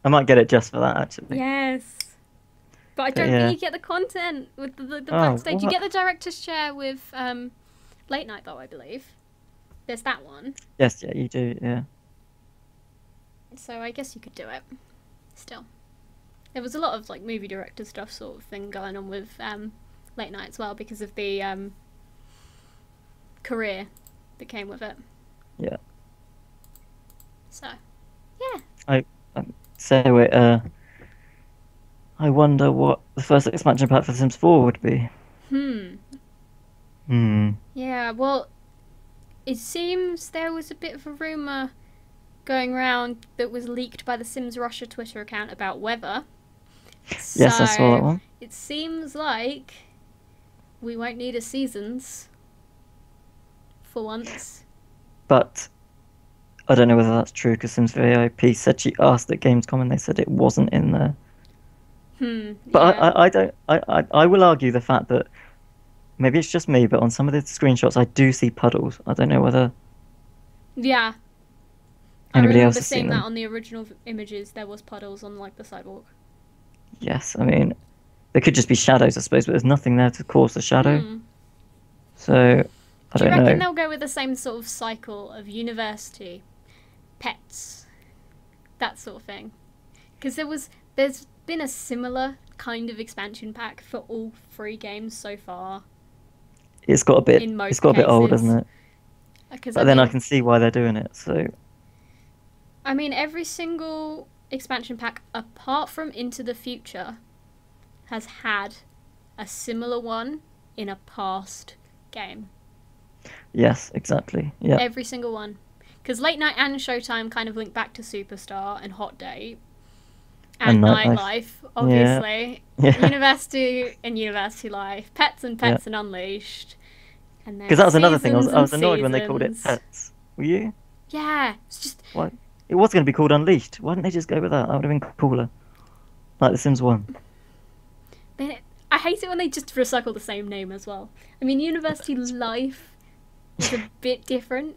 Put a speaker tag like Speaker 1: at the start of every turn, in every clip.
Speaker 1: I might get it just for that actually.
Speaker 2: Yes. But I
Speaker 1: But
Speaker 2: don't think
Speaker 1: yeah.
Speaker 2: you get the content with the
Speaker 1: Oh,
Speaker 2: backstage. You
Speaker 1: what?
Speaker 2: get the director's chair with Late Night, though, I believe. There's that one.
Speaker 1: Yes, yeah, you do. Yeah.
Speaker 2: So I guess you could do it. Still. There was a lot of like movie director stuff sort of thing going on with Late Night as well because of the career that came with it.
Speaker 1: Yeah.
Speaker 2: So, yeah.
Speaker 1: I, so it. I wonder what the first expansion pack for Sims 4 would be.
Speaker 2: Hmm.
Speaker 1: Hmm.
Speaker 2: Yeah, well, it seems there was a bit of a rumour going around that was leaked by the Sims Russia Twitter account about weather.
Speaker 1: Yes, I saw that
Speaker 2: So
Speaker 1: one.
Speaker 2: it seems like we won't need a seasons for once.
Speaker 1: But I don't know whether that's true because Sims VIP said she asked at Gamescom and they said it wasn't in there. But
Speaker 2: Yeah.
Speaker 1: I don't. I will argue the fact that maybe it's just me, but on some of the screenshots I do see puddles. I don't know whether
Speaker 2: Yeah. I
Speaker 1: anybody else
Speaker 2: remember
Speaker 1: has seen
Speaker 2: seeing that
Speaker 1: them.
Speaker 2: on the original images. There was puddles on like the sidewalk.
Speaker 1: Yes, I mean they could just be shadows, I suppose, but there's nothing there to cause the shadow.
Speaker 2: Hmm.
Speaker 1: So I
Speaker 2: Do you
Speaker 1: don't
Speaker 2: reckon
Speaker 1: know.
Speaker 2: they'll go with the same sort of cycle of university, pets, that sort of thing? Because there's been a similar kind of expansion pack for all three games so far in
Speaker 1: It's
Speaker 2: most
Speaker 1: got a bit old,
Speaker 2: cases.
Speaker 1: hasn't it?
Speaker 2: Because
Speaker 1: But then I can see why they're doing it. So
Speaker 2: I mean, every single expansion pack apart from Into the Future has had a similar one in a past game.
Speaker 1: yes, exactly. Yeah,
Speaker 2: Every single one. Because Late Night and Showtime kind of link back to Superstar and Hot Date
Speaker 1: and
Speaker 2: and
Speaker 1: nightlife.
Speaker 2: Nightlife,
Speaker 1: Yeah,
Speaker 2: obviously.
Speaker 1: yeah,
Speaker 2: University and University Life. Pets and
Speaker 1: yeah.
Speaker 2: Pets and Unleashed. And
Speaker 1: Because
Speaker 2: then
Speaker 1: that was another thing.
Speaker 2: Seasons
Speaker 1: I
Speaker 2: and
Speaker 1: was annoyed when they called it
Speaker 2: Seasons.
Speaker 1: pets. Were you?
Speaker 2: Yeah, it's just.
Speaker 1: Why? It was going to be called Unleashed. Why didn't they just go with that? That would have been cooler. Like The Sims 1.
Speaker 2: I hate it when they just recycle the same name as well. I mean, University Life is a bit different.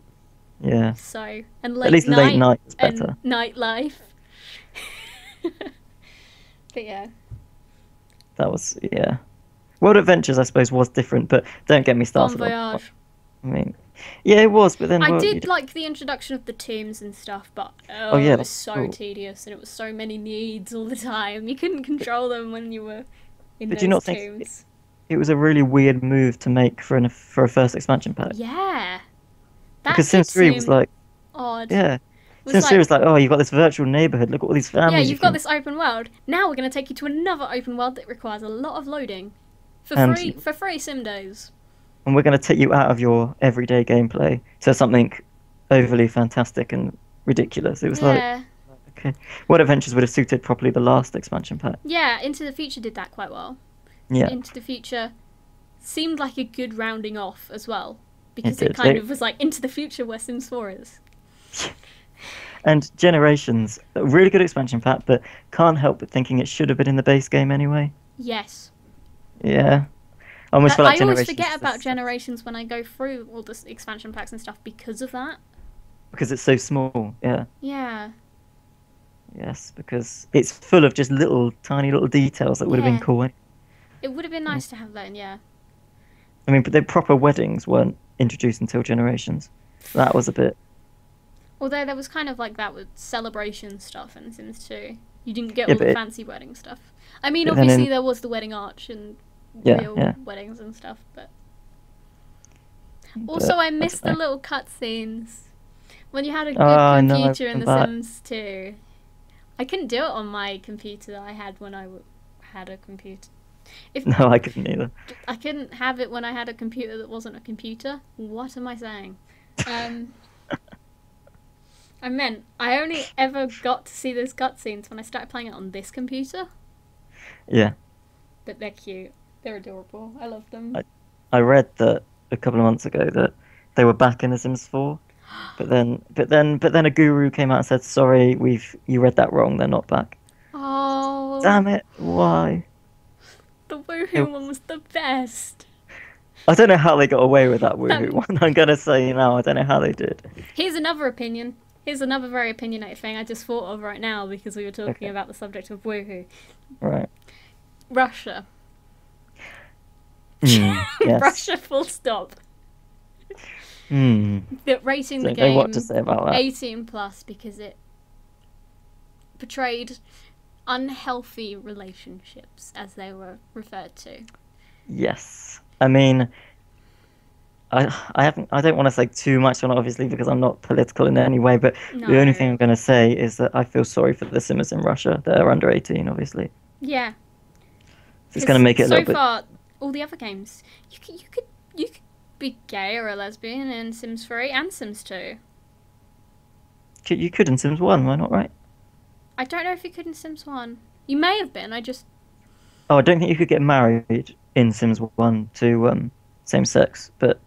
Speaker 1: Yeah.
Speaker 2: So, and
Speaker 1: At
Speaker 2: Late
Speaker 1: least late
Speaker 2: Night
Speaker 1: night is
Speaker 2: and
Speaker 1: better.
Speaker 2: Nightlife. But yeah.
Speaker 1: That was, yeah. World Adventures, I suppose, was different, but don't get me
Speaker 2: Bon
Speaker 1: started on.
Speaker 2: Voyage.
Speaker 1: I mean, yeah, it was, but then,
Speaker 2: I
Speaker 1: well, you
Speaker 2: did like the introduction of the tombs and stuff, but
Speaker 1: oh
Speaker 2: oh,
Speaker 1: yeah,
Speaker 2: it
Speaker 1: that
Speaker 2: was
Speaker 1: was
Speaker 2: so
Speaker 1: cool.
Speaker 2: tedious and it was so many needs all the time. You couldn't control them when you were in
Speaker 1: Did you
Speaker 2: those
Speaker 1: not think
Speaker 2: tombs.
Speaker 1: it was a really weird move to make for a first expansion pack?
Speaker 2: Yeah, that
Speaker 1: Because
Speaker 2: did
Speaker 1: Sims 3 was
Speaker 2: seem
Speaker 1: like,
Speaker 2: odd. It
Speaker 1: yeah,
Speaker 2: was
Speaker 1: Sims 3
Speaker 2: like,
Speaker 1: was like, oh, you've got this virtual neighborhood. Look at all these
Speaker 2: yeah,
Speaker 1: families you
Speaker 2: you've got
Speaker 1: can,
Speaker 2: this open world. Now we're going to take you to another open world that requires a lot of loading
Speaker 1: and
Speaker 2: for free sim days.
Speaker 1: we're going to take you out of your everyday gameplay to something overly fantastic and ridiculous. It was like,
Speaker 2: Yeah,
Speaker 1: okay, what adventures would have suited properly the last expansion pack?
Speaker 2: yeah. Into the Future did that quite well.
Speaker 1: Yeah,
Speaker 2: Into the Future seemed like a good rounding off as well
Speaker 1: it
Speaker 2: because it
Speaker 1: did.
Speaker 2: kind of was like Into the Future where Sims 4 is.
Speaker 1: And Generations, a really good expansion pack, but can't help but thinking it should have been in the base game anyway.
Speaker 2: Yes.
Speaker 1: Yeah, I almost feel like
Speaker 2: I always
Speaker 1: Generations
Speaker 2: forget
Speaker 1: is
Speaker 2: about Generations when I go through all the expansion packs and stuff because of that.
Speaker 1: because it's so small. Yeah,
Speaker 2: Yeah.
Speaker 1: yes, because it's full of just little tiny little details that would have been
Speaker 2: Yeah.
Speaker 1: cool.
Speaker 2: It would have been
Speaker 1: Yeah.
Speaker 2: nice to have that in, yeah.
Speaker 1: I mean, but the proper weddings weren't introduced until Generations. That was a bit.
Speaker 2: Although there was kind of like that with celebration stuff in Sims 2. You didn't get
Speaker 1: Yeah,
Speaker 2: all the fancy wedding stuff. I mean,
Speaker 1: but then
Speaker 2: obviously
Speaker 1: in
Speaker 2: there was the wedding arch and
Speaker 1: yeah,
Speaker 2: real
Speaker 1: yeah,
Speaker 2: weddings and stuff, but also
Speaker 1: but
Speaker 2: I
Speaker 1: I
Speaker 2: missed
Speaker 1: don't
Speaker 2: the
Speaker 1: know.
Speaker 2: little cutscenes when you had a
Speaker 1: Oh,
Speaker 2: good
Speaker 1: I know,
Speaker 2: computer in
Speaker 1: I'm
Speaker 2: The
Speaker 1: back.
Speaker 2: Sims 2. I couldn't do it on my computer that I had when had a computer. If
Speaker 1: No, I couldn't either.
Speaker 2: I couldn't have it when I had a computer that wasn't a computer, what am I saying? Um, I meant I only ever got to see those cutscenes when I started playing it on this computer.
Speaker 1: Yeah,
Speaker 2: But they're cute. They're adorable. I love them.
Speaker 1: I I read that a couple of months ago that they were back in The Sims 4, but then a guru came out and said, "Sorry, you read that wrong. They're not back."
Speaker 2: Oh,
Speaker 1: Damn it! Why?
Speaker 2: the
Speaker 1: It-
Speaker 2: Woohoo one was the best.
Speaker 1: I don't know how they got away with that
Speaker 2: That
Speaker 1: woohoo one. I'm gonna say now, I don't know how they did.
Speaker 2: Here's another opinion. Here's another very opinionated thing I just thought of right now because we were talking
Speaker 1: Okay.
Speaker 2: about the subject of woohoo.
Speaker 1: Right.
Speaker 2: Russia.
Speaker 1: Yes.
Speaker 2: Russia full stop.
Speaker 1: Hmm.
Speaker 2: That rating the
Speaker 1: Don't know what to
Speaker 2: game
Speaker 1: say about that.
Speaker 2: 18 plus because it portrayed unhealthy relationships as they were referred to.
Speaker 1: Yes. I mean, I don't want to say too much on it, obviously, because I'm not political in any way, but the only thing
Speaker 2: No.
Speaker 1: I'm going to say is that I feel sorry for the Simmers in Russia. They're under 18, obviously.
Speaker 2: Yeah.
Speaker 1: So it's going
Speaker 2: Because
Speaker 1: to make it a little
Speaker 2: so
Speaker 1: bit.
Speaker 2: far, all the other games, you could be gay or a lesbian in Sims 3 and Sims 2.
Speaker 1: You could in Sims 1, why not, right?
Speaker 2: I don't know if you could in Sims 1. You may have been, I just...
Speaker 1: Oh, I don't think you could get married in Sims 1 to same sex, but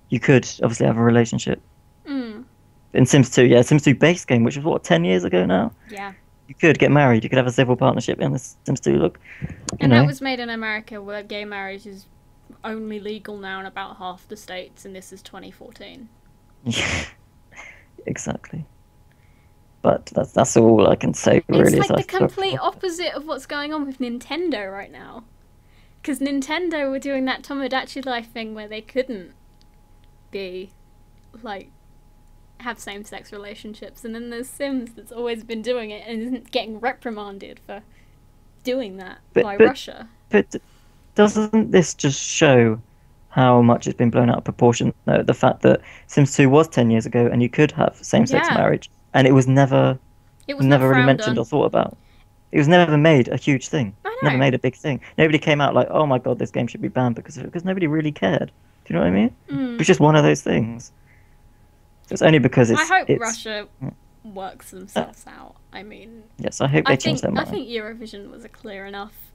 Speaker 1: you could obviously have a relationship.
Speaker 2: Mm,
Speaker 1: In Sims 2, yeah, Sims 2 base game, which was what, 10 years ago now?
Speaker 2: yeah.
Speaker 1: You could get married, you could have a civil partnership in the Sims 2. Look, you
Speaker 2: And that
Speaker 1: know.
Speaker 2: was made in America where gay marriage is only legal now in about half the states, and this is 2014.
Speaker 1: Yeah, exactly. But that's all I can say,
Speaker 2: It's
Speaker 1: really, is
Speaker 2: like
Speaker 1: I
Speaker 2: the
Speaker 1: feel
Speaker 2: complete opposite of what's going on with Nintendo right now. Because Nintendo were doing that Tomodachi Life thing where they couldn't be, like, have same-sex relationships, and then there's Sims that's always been doing it and isn't getting reprimanded for doing that
Speaker 1: but
Speaker 2: by
Speaker 1: but
Speaker 2: Russia.
Speaker 1: but doesn't this just show how much it's been blown out of proportion, though? The fact that Sims 2 was 10 years ago and you could have same-sex
Speaker 2: Yeah,
Speaker 1: marriage, and it was
Speaker 2: it was not
Speaker 1: never really
Speaker 2: frowned
Speaker 1: mentioned
Speaker 2: on.
Speaker 1: or thought about. It was never made a huge thing.
Speaker 2: I
Speaker 1: Never
Speaker 2: know.
Speaker 1: made a big thing. Nobody came out like, "Oh my God, this game should be banned because of it," because nobody really cared. Do you know what I mean? It
Speaker 2: Mm.
Speaker 1: was just one of those things. So it's only because
Speaker 2: I hope
Speaker 1: it's
Speaker 2: Russia works themselves out. I mean,
Speaker 1: yes. I hope they change their
Speaker 2: I
Speaker 1: mind.
Speaker 2: think Eurovision was a clear enough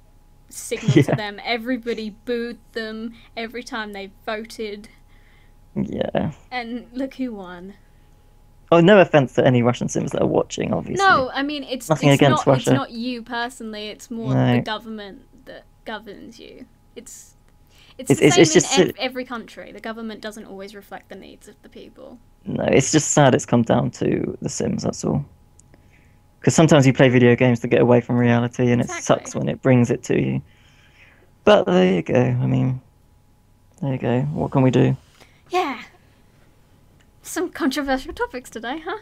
Speaker 2: signal to
Speaker 1: Yeah,
Speaker 2: them. Everybody booed them every time they voted,
Speaker 1: yeah.
Speaker 2: and look who won.
Speaker 1: Oh, no offense to any Russian Sims that are watching, obviously.
Speaker 2: No, I mean
Speaker 1: Nothing against
Speaker 2: it's
Speaker 1: Russia.
Speaker 2: not you personally. It's more the
Speaker 1: No,
Speaker 2: government that governs you. It's it's
Speaker 1: it's
Speaker 2: the same
Speaker 1: it's
Speaker 2: in
Speaker 1: just
Speaker 2: every country. The government doesn't always reflect the needs of the people.
Speaker 1: no. It's just sad. It's come down to The Sims. That's all. Because sometimes you play video games to get away from reality, and it
Speaker 2: Exactly.
Speaker 1: sucks when it brings it to you. But there you go. I mean, there you go. What can we do?
Speaker 2: Yeah. Some controversial topics today, huh?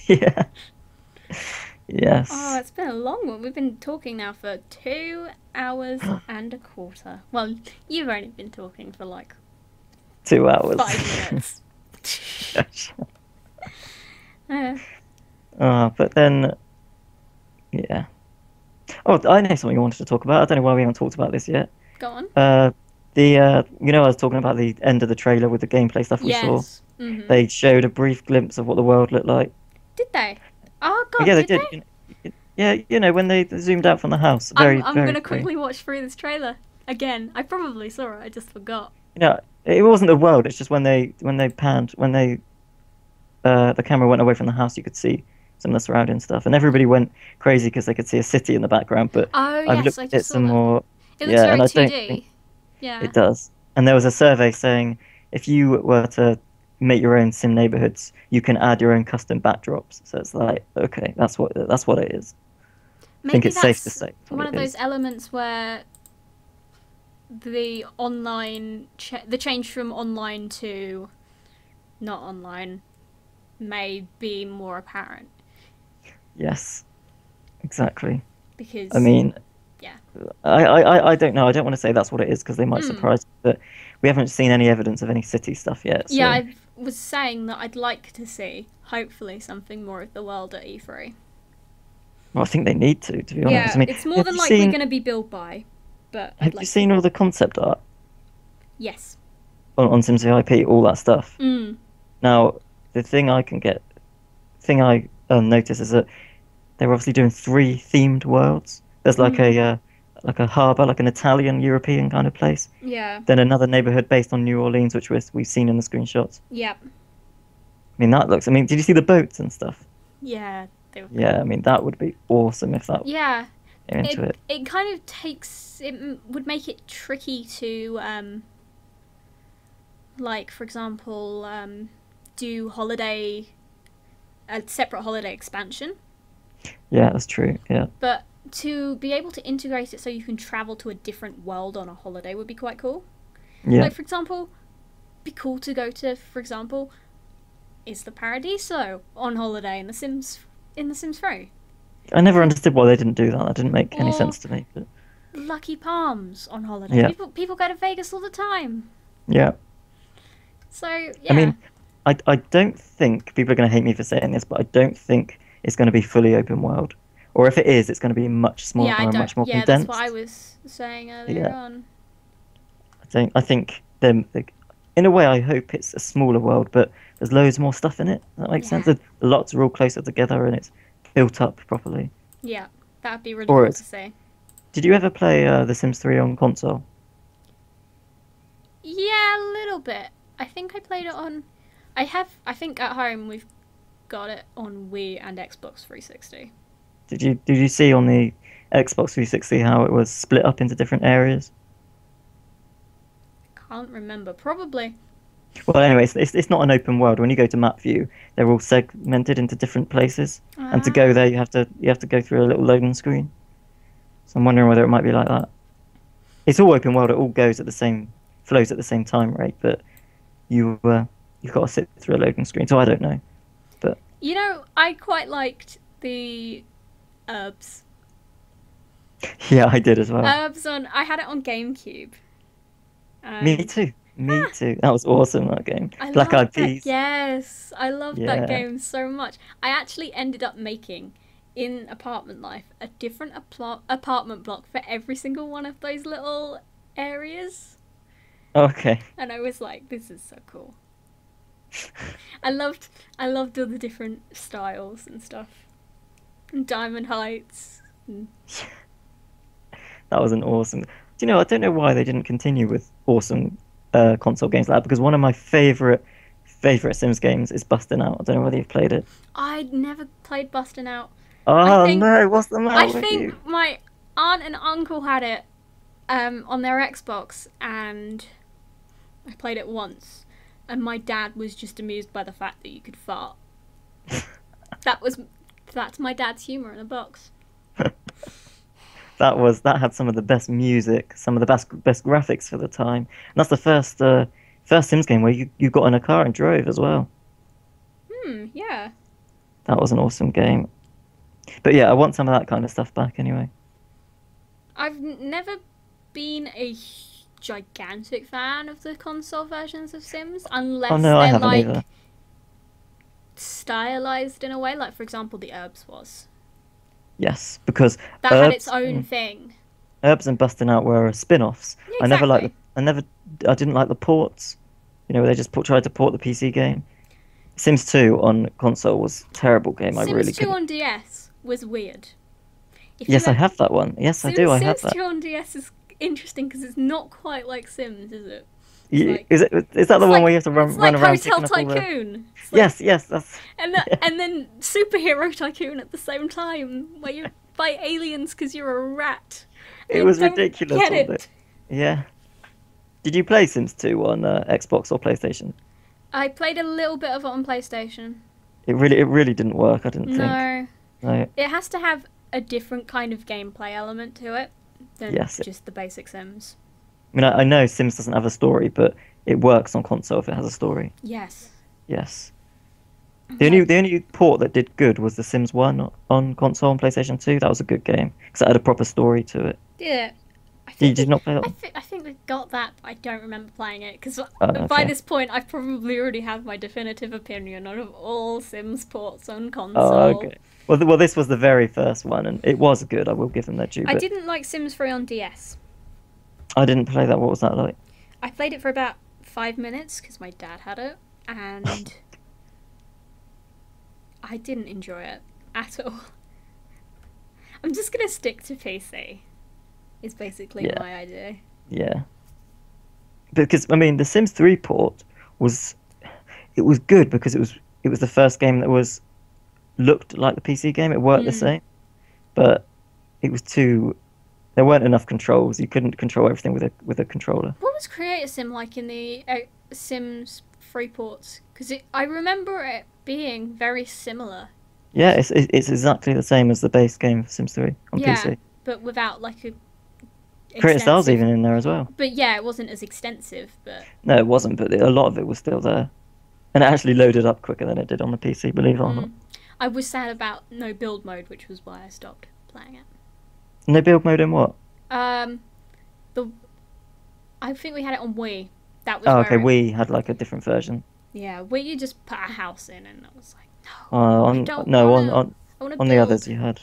Speaker 1: Yeah.
Speaker 2: Oh,
Speaker 1: Yes.
Speaker 2: it's been a long one. We've been talking now for 2 hours and a quarter. Well, you've only been talking for like
Speaker 1: 2 hours.
Speaker 2: 5 minutes.
Speaker 1: Gosh.
Speaker 2: Uh,
Speaker 1: But then, yeah. Oh, I know something I wanted to talk about. I don't know why we haven't talked about this yet.
Speaker 2: go on.
Speaker 1: Uh, I was talking about the end of the trailer with the gameplay stuff we saw.
Speaker 2: Yes. Mm-hmm.
Speaker 1: They showed a brief glimpse of what the world looked like.
Speaker 2: Did they? Oh God,
Speaker 1: Yeah, they
Speaker 2: did
Speaker 1: did.
Speaker 2: they?
Speaker 1: Yeah, when they zoomed out from the house,
Speaker 2: I'm
Speaker 1: very,
Speaker 2: gonna
Speaker 1: very.
Speaker 2: quickly watch through this trailer again. I probably saw it. I just forgot.
Speaker 1: It wasn't the world. It's just when they panned, the camera went away from the house, you could see some of the surrounding stuff, and everybody went crazy because they could see a city in the background. But
Speaker 2: Oh
Speaker 1: I've
Speaker 2: yes,
Speaker 1: looked
Speaker 2: I
Speaker 1: at it
Speaker 2: just saw
Speaker 1: some
Speaker 2: that.
Speaker 1: more,
Speaker 2: It looks
Speaker 1: yeah,
Speaker 2: very
Speaker 1: and I don't think
Speaker 2: 2D. Yeah.
Speaker 1: it does. And there was a survey saying if you were to make your own sim neighborhoods, you can add your own custom backdrops. So it's like, okay, that's what it is. I think
Speaker 2: Maybe
Speaker 1: it's safe to
Speaker 2: that's
Speaker 1: say that's what
Speaker 2: one
Speaker 1: it
Speaker 2: of those
Speaker 1: is.
Speaker 2: elements where the the change from online to not online may be more apparent
Speaker 1: Yes, exactly. I
Speaker 2: because
Speaker 1: mean,
Speaker 2: yeah.
Speaker 1: I don't know. I don't want to say that's what it is because they might
Speaker 2: Mm.
Speaker 1: surprise, but we haven't seen any evidence of any city stuff yet.
Speaker 2: Yeah,
Speaker 1: So
Speaker 2: I was saying that I'd like to see hopefully something more of the world at E3.
Speaker 1: well, I think they need to be honest. I
Speaker 2: Yeah,
Speaker 1: mean,
Speaker 2: it's more
Speaker 1: have
Speaker 2: than
Speaker 1: you
Speaker 2: likely
Speaker 1: seen
Speaker 2: going to be built by, but I'd
Speaker 1: have you
Speaker 2: like to.
Speaker 1: seen all the concept art
Speaker 2: Yes.
Speaker 1: on SimCity IP, all that stuff?
Speaker 2: Mm.
Speaker 1: Now, the thing I noticed is that they're obviously doing three themed worlds. There's
Speaker 2: Mm.
Speaker 1: like a harbor, like an Italian European kind of place.
Speaker 2: Yeah.
Speaker 1: Then another neighborhood based on New Orleans, which we've seen in the screenshots.
Speaker 2: Yep.
Speaker 1: I mean, that looks. I mean, did you see the boats and stuff?
Speaker 2: Yeah. They were
Speaker 1: Yeah,
Speaker 2: cool.
Speaker 1: I mean, that would be awesome if that
Speaker 2: Yeah.
Speaker 1: came into
Speaker 2: It
Speaker 1: it.
Speaker 2: it kind of takes it would make it tricky to like for example do holiday a separate holiday expansion.
Speaker 1: Yeah, that's true. Yeah.
Speaker 2: But to be able to integrate it so you can travel to a different world on a holiday would be quite cool.
Speaker 1: Yeah.
Speaker 2: Like, for example, be cool to go to, for example, is the Paradiso on holiday in The Sims 3.
Speaker 1: I never understood why they didn't do that. That didn't make any
Speaker 2: Or
Speaker 1: sense to me. But
Speaker 2: Lucky Palms on holiday.
Speaker 1: yeah.
Speaker 2: People go to Vegas all the time.
Speaker 1: Yeah.
Speaker 2: So,
Speaker 1: I
Speaker 2: yeah.
Speaker 1: mean, I don't think people are going to hate me for saying this, but I don't think it's going to be fully open world. Or if it is, it's going to be much
Speaker 2: Yeah,
Speaker 1: smaller
Speaker 2: I
Speaker 1: and
Speaker 2: don't.
Speaker 1: much more
Speaker 2: Yeah, that's what I
Speaker 1: condensed.
Speaker 2: was saying earlier
Speaker 1: Yeah.
Speaker 2: on.
Speaker 1: I think them. In a way, I hope it's a smaller world, but there's loads more stuff in it. Does that makes sense?
Speaker 2: Yeah.
Speaker 1: The lots are all closer together and it's built up properly.
Speaker 2: Yeah, that would be really
Speaker 1: Or
Speaker 2: cool to
Speaker 1: it's.
Speaker 2: see.
Speaker 1: Did you ever play The Sims 3 on console?
Speaker 2: Yeah, a little bit. I think I played it on. I think at home we've got it on Wii and Xbox 360.
Speaker 1: Did you see on the Xbox 360 how it was split up into different areas?
Speaker 2: Can't remember. Probably.
Speaker 1: Well, anyway, it's not an open world. When you go to map view, they're all segmented into different places, and to go
Speaker 2: Ah.
Speaker 1: there, you have to go through a little loading screen. So I'm wondering whether it might be like that. It's all open world. It all goes at the same flows at the same time rate, but you've got to sit through a loading screen. So I don't know, but
Speaker 2: You know, I quite liked the herbs.
Speaker 1: yeah, I did as well.
Speaker 2: Herbs on. I had it on GameCube.
Speaker 1: Me
Speaker 2: And
Speaker 1: too. Me too. That was awesome. That game.
Speaker 2: I
Speaker 1: Black
Speaker 2: loved
Speaker 1: Eyed
Speaker 2: that.
Speaker 1: Peas.
Speaker 2: Yes, I loved that
Speaker 1: Yeah.
Speaker 2: game so much. I actually ended up making in Apartment Life a different apartment block for every single one of those little areas,
Speaker 1: Okay.
Speaker 2: and I was like, "This is so cool." I loved, I loved all the different styles and stuff, and Diamond Heights. And
Speaker 1: That was an awesome. Do you know? I don't know why they didn't continue with awesome console games like that because one of my favorite Sims games is Bustin' Out. I don't know whether you've played it.
Speaker 2: I'd never played Bustin' Out. I
Speaker 1: Oh
Speaker 2: think,
Speaker 1: no! What's the
Speaker 2: I
Speaker 1: matter with you?
Speaker 2: think my aunt and uncle had it on their Xbox, and I played it once, and my dad was just amused by the fact that you could fart. That was that's my dad's humour in a box.
Speaker 1: That had some of the best music, some of the best graphics for the time. And that's the first Sims game where you got in a car and drove as well.
Speaker 2: Yeah.
Speaker 1: That was an awesome game. But yeah, I want some of that kind of stuff back anyway.
Speaker 2: I've never been a gigantic fan of the console versions of Sims,
Speaker 1: Oh
Speaker 2: unless
Speaker 1: no, I
Speaker 2: they're
Speaker 1: haven't
Speaker 2: like
Speaker 1: either.
Speaker 2: stylized in a way, like for example the Herbs was.
Speaker 1: Yes, because
Speaker 2: That had its
Speaker 1: Herbs
Speaker 2: own thing.
Speaker 1: Herbs and Bustin' Out were spin-offs.
Speaker 2: Yeah,
Speaker 1: I never liked
Speaker 2: exactly.
Speaker 1: I didn't like the ports. You know, where they just tried to port the PC game. Sims 2 on console was a terrible game. I
Speaker 2: Sims
Speaker 1: really
Speaker 2: 2
Speaker 1: couldn't.
Speaker 2: on DS was weird. If you
Speaker 1: Yes, I
Speaker 2: ever,
Speaker 1: have that one. Yes, I do. I have
Speaker 2: Sims
Speaker 1: that.
Speaker 2: 2 on DS is interesting because it's not quite like Sims, is it? It's like
Speaker 1: Is that the one where you have to
Speaker 2: it's
Speaker 1: run
Speaker 2: like
Speaker 1: around
Speaker 2: Hotel
Speaker 1: picking up all the?
Speaker 2: Tycoon. It's like,
Speaker 1: Yes, that's yeah.
Speaker 2: and then Superhero Tycoon at the same time, where you fight aliens because you're a rat.
Speaker 1: It
Speaker 2: I
Speaker 1: was
Speaker 2: don't
Speaker 1: ridiculous,
Speaker 2: get
Speaker 1: wasn't
Speaker 2: it.
Speaker 1: it? Yeah. Did you play Sims 2 on Xbox or PlayStation?
Speaker 2: I played a little bit of it on PlayStation.
Speaker 1: It really didn't work. I didn't think.
Speaker 2: No,
Speaker 1: No.
Speaker 2: it has to have a different kind of gameplay element to it than
Speaker 1: Yes.
Speaker 2: just the basic Sims.
Speaker 1: I mean, I know Sims doesn't have a story, but it works on console if it has a story.
Speaker 2: Yes.
Speaker 1: Yes. The only port that did good was The Sims 1 on console and PlayStation 2. That was a good game because it had a proper story to it.
Speaker 2: Yeah. I
Speaker 1: You
Speaker 2: think
Speaker 1: did not play that one?
Speaker 2: I think we got that, but I don't remember playing it because
Speaker 1: Oh,
Speaker 2: by
Speaker 1: okay.
Speaker 2: this point I probably already have my definitive opinion on all Sims ports on
Speaker 1: Oh,
Speaker 2: console.
Speaker 1: okay. Well, this was the very first one, and it was good. I will give them their due.
Speaker 2: I
Speaker 1: But
Speaker 2: didn't like Sims 3 on DS.
Speaker 1: I didn't play that. What was that like?
Speaker 2: I played it for about 5 minutes because my dad had it, and I didn't enjoy it at all. I'm just gonna stick to PC. Is basically
Speaker 1: Yeah.
Speaker 2: my idea.
Speaker 1: Yeah. Because I mean, the Sims 3 port was good because it was the first game that looked like the PC game. It worked the same, but it was too. There weren't enough controls. You couldn't control everything with a controller.
Speaker 2: What was Creator Sim like in the Sims 3 ports? Because I remember it being very similar.
Speaker 1: Yeah, it's exactly the same as the base game for Sims 3 on
Speaker 2: Yeah,
Speaker 1: PC.
Speaker 2: but without like a
Speaker 1: Creative Style's
Speaker 2: extensive.
Speaker 1: even in there as well.
Speaker 2: But yeah, it wasn't as extensive. But
Speaker 1: No, it wasn't, but a lot of it was still there. And it actually loaded up quicker than it did on the PC, believe it or not.
Speaker 2: I was sad about no build mode, which was why I stopped playing it.
Speaker 1: No build mode in what?
Speaker 2: Um, the I think we had it on Wii. That was
Speaker 1: Oh,
Speaker 2: where
Speaker 1: okay,
Speaker 2: it,
Speaker 1: we had like a different version.
Speaker 2: yeah, where you just put a house in, and I was like, no, I
Speaker 1: On
Speaker 2: don't
Speaker 1: no,
Speaker 2: want
Speaker 1: on
Speaker 2: to.
Speaker 1: on
Speaker 2: I want to
Speaker 1: on the others
Speaker 2: build.
Speaker 1: you had.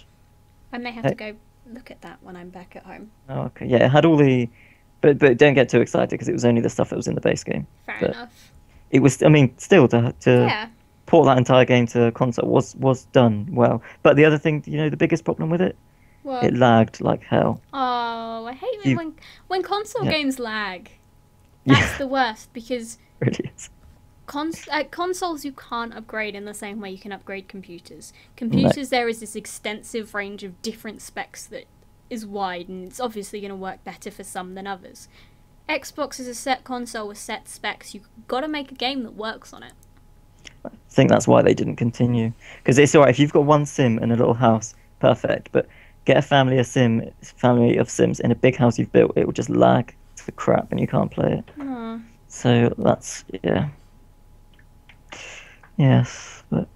Speaker 2: I may have to
Speaker 1: Hey,
Speaker 2: go look at that when I'm back at home.
Speaker 1: oh, okay, yeah, it had all the, but don't get too excited because it was only the stuff that was in the base game.
Speaker 2: Fair
Speaker 1: But
Speaker 2: enough.
Speaker 1: it was, I mean, still to
Speaker 2: Yeah.
Speaker 1: port that entire game to console was done well. But the other thing, the biggest problem with it,
Speaker 2: Well,
Speaker 1: it lagged like hell.
Speaker 2: oh, I hate it
Speaker 1: You,
Speaker 2: when console
Speaker 1: yeah,
Speaker 2: games lag. That's
Speaker 1: yeah,
Speaker 2: the worst because
Speaker 1: it really is.
Speaker 2: consoles you can't upgrade in the same way you can upgrade computers.
Speaker 1: No,
Speaker 2: Computers, there is this extensive range of different specs that is wide, and it's obviously going to work better for some than others. Xbox is a set console with set specs. You've got to make a game that works on it.
Speaker 1: I think that's why they didn't continue. Because it's alright if you've got one sim in a little house, perfect. But get a family of Sims in a big house you've built, it will just lag to crap and you can't play it.
Speaker 2: Oh.
Speaker 1: So that's yeah. Yes, but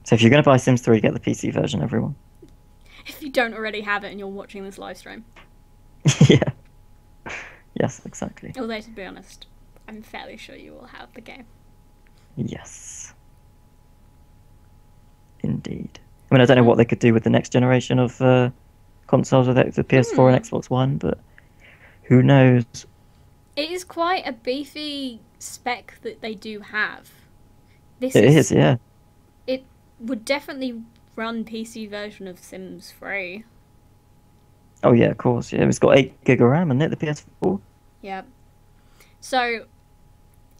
Speaker 1: so if you're going to buy Sims 3, get the PC version, everyone.
Speaker 2: If you don't already have it and you're watching this live stream.
Speaker 1: Yeah. Yes, exactly.
Speaker 2: Although, to be honest, I'm fairly sure you will have the game.
Speaker 1: Yes. Indeed. I mean, I don't know what they could do with the next generation of consoles with the PS4 and Xbox One, but who knows?
Speaker 2: It is quite a beefy spec that they do have. This
Speaker 1: It
Speaker 2: is
Speaker 1: is, yeah.
Speaker 2: It would definitely run PC version of Sims 3.
Speaker 1: Oh yeah, of course. Yeah, it's got 8 gig of RAM, isn't it? The PS4.
Speaker 2: Yeah. So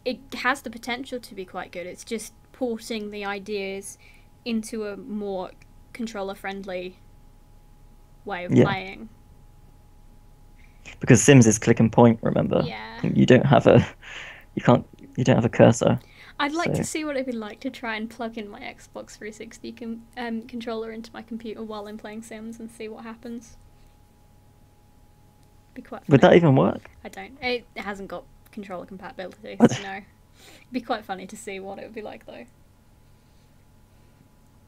Speaker 2: it has the potential to be quite good. It's just porting the ideas into a more controller friendly way of
Speaker 1: Yeah.
Speaker 2: playing.
Speaker 1: Because Sims is click and point, remember?
Speaker 2: Yeah.
Speaker 1: You don't have you don't have a cursor.
Speaker 2: I'd like to
Speaker 1: So
Speaker 2: see what it'd be like to try and plug in my Xbox 360 controller into my computer while I'm playing Sims and see what happens. Be quite funny.
Speaker 1: would that even work?
Speaker 2: I don't. It hasn't got controller compatibility,
Speaker 1: I
Speaker 2: so no. It'd be quite funny to see what it would be like, though.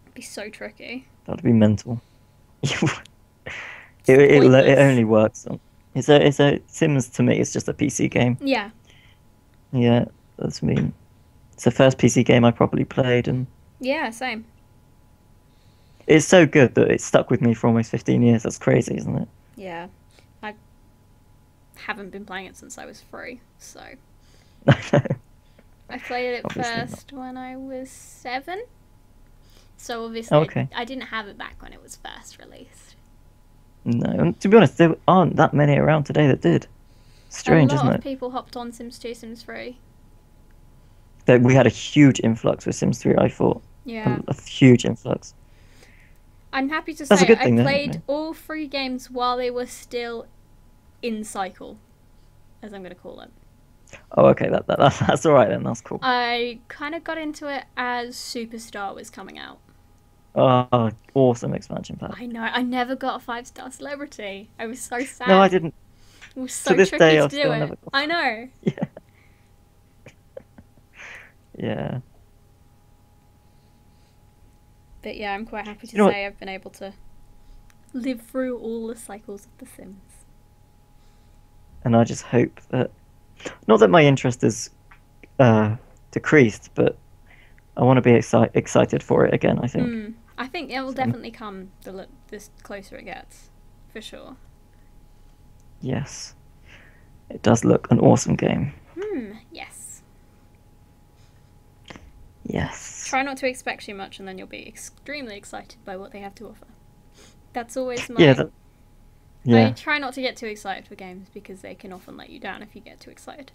Speaker 2: It'd be so tricky.
Speaker 1: That'd be mental.
Speaker 2: It's
Speaker 1: It
Speaker 2: pointless.
Speaker 1: only works on. It's a Sims to me. It's just a PC game.
Speaker 2: Yeah.
Speaker 1: Yeah, that's mean. It's the first PC game I properly played, and
Speaker 2: Yeah, same.
Speaker 1: it's so good that it's stuck with me for almost 15 years. That's crazy, isn't it?
Speaker 2: Yeah. I haven't been playing it since I was 3, so.
Speaker 1: I know.
Speaker 2: I played it
Speaker 1: Obviously not.
Speaker 2: first when I was 7. So obviously
Speaker 1: Okay.
Speaker 2: I didn't have it back when it was first released.
Speaker 1: No, and to be honest, there aren't that many around today that did. Strange,
Speaker 2: A
Speaker 1: isn't
Speaker 2: lot of
Speaker 1: it?
Speaker 2: people hopped on Sims 2, Sims 3.
Speaker 1: That we had a huge influx with Sims 3, I thought.
Speaker 2: Yeah.
Speaker 1: A huge influx.
Speaker 2: I'm happy to
Speaker 1: That's a
Speaker 2: say
Speaker 1: good
Speaker 2: I
Speaker 1: thing, though,
Speaker 2: played
Speaker 1: yeah.
Speaker 2: all 3 games while they were still in cycle, as I'm going to call it.
Speaker 1: Oh, okay, that's all right then. That's cool.
Speaker 2: I kind of got into it as Superstar was coming out.
Speaker 1: Oh, awesome expansion pack.
Speaker 2: I know, I never got a 5-star celebrity. I was so sad.
Speaker 1: No, I didn't.
Speaker 2: It was so
Speaker 1: this
Speaker 2: tricky
Speaker 1: day,
Speaker 2: to
Speaker 1: I've
Speaker 2: do
Speaker 1: still
Speaker 2: it.
Speaker 1: never got-
Speaker 2: I know.
Speaker 1: Yeah. Yeah.
Speaker 2: But yeah, I'm quite happy to
Speaker 1: You know what?
Speaker 2: say I've been able to live through all the cycles of The Sims.
Speaker 1: And I just hope that, not that my interest is decreased, but I want to be excited for it again, I think.
Speaker 2: I think it will
Speaker 1: So-
Speaker 2: definitely come the closer it gets, for sure.
Speaker 1: Yes. It does look an awesome game.
Speaker 2: Yes.
Speaker 1: Yes.
Speaker 2: Try not to expect too much and then you'll be extremely excited by what they have to offer. That's always my...
Speaker 1: Yeah, yeah.
Speaker 2: I try not to get too excited for games because they can often let you down if you get too excited.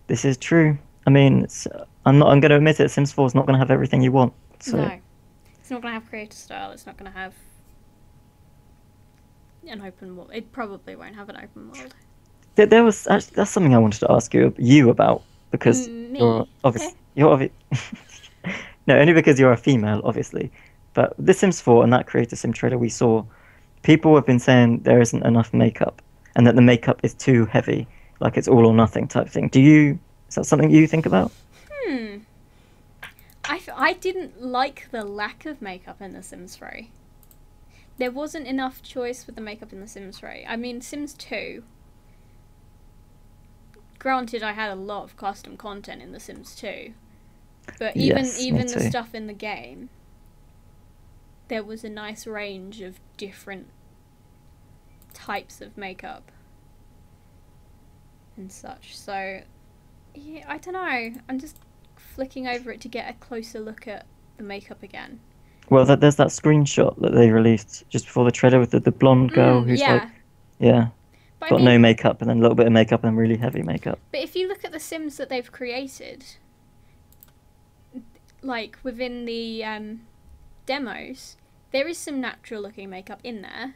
Speaker 1: This is true. I mean, I'm going to admit it, Sims 4 is not going to have everything you want. So
Speaker 2: No. It's not going to have creator style, it's not going to have an open world. It probably won't have an open world.
Speaker 1: there was actually, that's something I wanted to ask you about because
Speaker 2: Me?
Speaker 1: you're obviously
Speaker 2: Okay.
Speaker 1: You're no, only because you're a female, obviously. But The Sims 4 and that Creator Sim trailer we saw, people have been saying there isn't enough makeup and that the makeup is too heavy, like it's all or nothing type thing. Is that something you think about?
Speaker 2: Hmm. I didn't like the lack of makeup in The Sims 3. There wasn't enough choice with the makeup in The Sims 3. I mean, Sims 2. Granted, I had a lot of custom content in The Sims 2, but
Speaker 1: Yes, me
Speaker 2: even the
Speaker 1: too.
Speaker 2: stuff in the game, there was a nice range of different types of makeup and such. So, yeah, I don't know. I'm just flicking over it to get a closer look at the makeup again.
Speaker 1: Well, there's that screenshot that they released just before the trailer with the blonde girl who's like,
Speaker 2: Yeah.
Speaker 1: yeah,
Speaker 2: But I
Speaker 1: got no
Speaker 2: mean,
Speaker 1: makeup and then a little bit of makeup and then really heavy makeup.
Speaker 2: but if you look at the Sims that they've created, like within the demos, there is some natural looking makeup in there,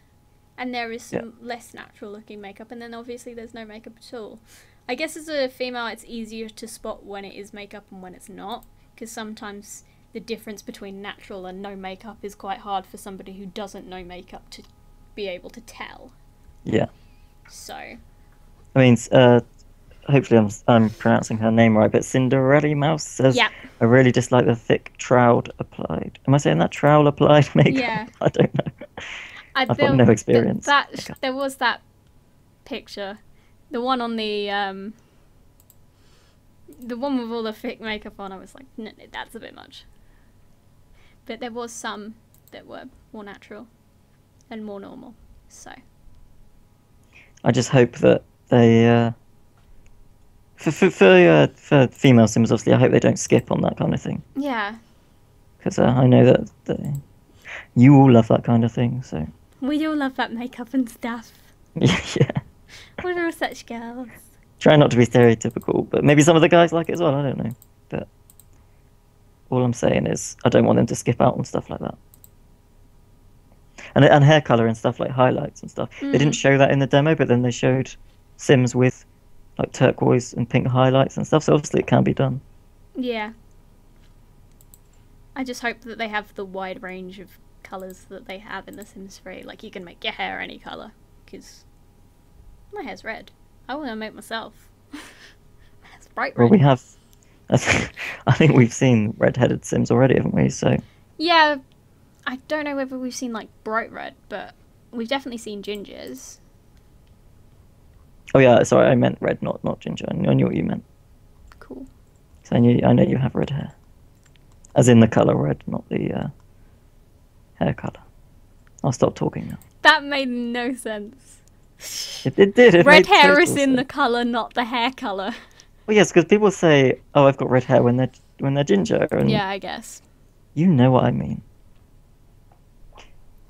Speaker 2: and there is
Speaker 1: Yeah,
Speaker 2: some less natural looking makeup, and then obviously there's no makeup at all. I guess as a female, it's easier to spot when it is makeup and when it's not, because sometimes the difference between natural and no makeup is quite hard for somebody who doesn't know makeup to be able to tell.
Speaker 1: yeah.
Speaker 2: So,
Speaker 1: I mean, hopefully I'm pronouncing her name right, but Cinderella Mouse says,
Speaker 2: yeah,
Speaker 1: I really dislike the thick trowel applied. Am I saying that? Trowel applied makeup?
Speaker 2: yeah.
Speaker 1: I don't know. I've got no experience. Okay.
Speaker 2: There was that picture, the one on the one with all the thick makeup on. I was like, no, that's a bit much. But there was some that were more natural and more normal. So
Speaker 1: I just hope that they, for female Sims, obviously, I hope they don't skip on that kind of thing.
Speaker 2: yeah,
Speaker 1: Because I know that you all love that kind of thing, so.
Speaker 2: we all love that makeup and stuff.
Speaker 1: Yeah, yeah.
Speaker 2: We're all such girls.
Speaker 1: Try not to be stereotypical, but maybe some of the guys like it as well, I don't know. But all I'm saying is I don't want them to skip out on stuff like that. And hair color and stuff like highlights and stuff. They didn't
Speaker 2: Mm,
Speaker 1: show that in the demo, but then they showed Sims with like turquoise and pink highlights and stuff. So obviously it can be done.
Speaker 2: yeah. I just hope that they have the wide range of colours that they have in The Sims 3. Like, you can make your hair any colour, because my hair's red. I want to make myself. It's bright
Speaker 1: Well,
Speaker 2: red.
Speaker 1: we have. I think we've seen red-headed Sims already, haven't we? So
Speaker 2: Yeah, I don't know whether we've seen, like, bright red, but we've definitely seen gingers.
Speaker 1: oh yeah, sorry, I meant red, not ginger. I knew what you meant.
Speaker 2: Cool.
Speaker 1: So I know you have red hair, as in the color red, not the hair color. I'll stop talking now.
Speaker 2: That made no sense.
Speaker 1: It did. It
Speaker 2: Red
Speaker 1: made
Speaker 2: hair
Speaker 1: total
Speaker 2: is in
Speaker 1: sense.
Speaker 2: the colour, not the hair colour.
Speaker 1: Well, yes, because people say, "Oh, I've got red hair" when they're ginger, and
Speaker 2: Yeah, I guess.
Speaker 1: you know what I mean.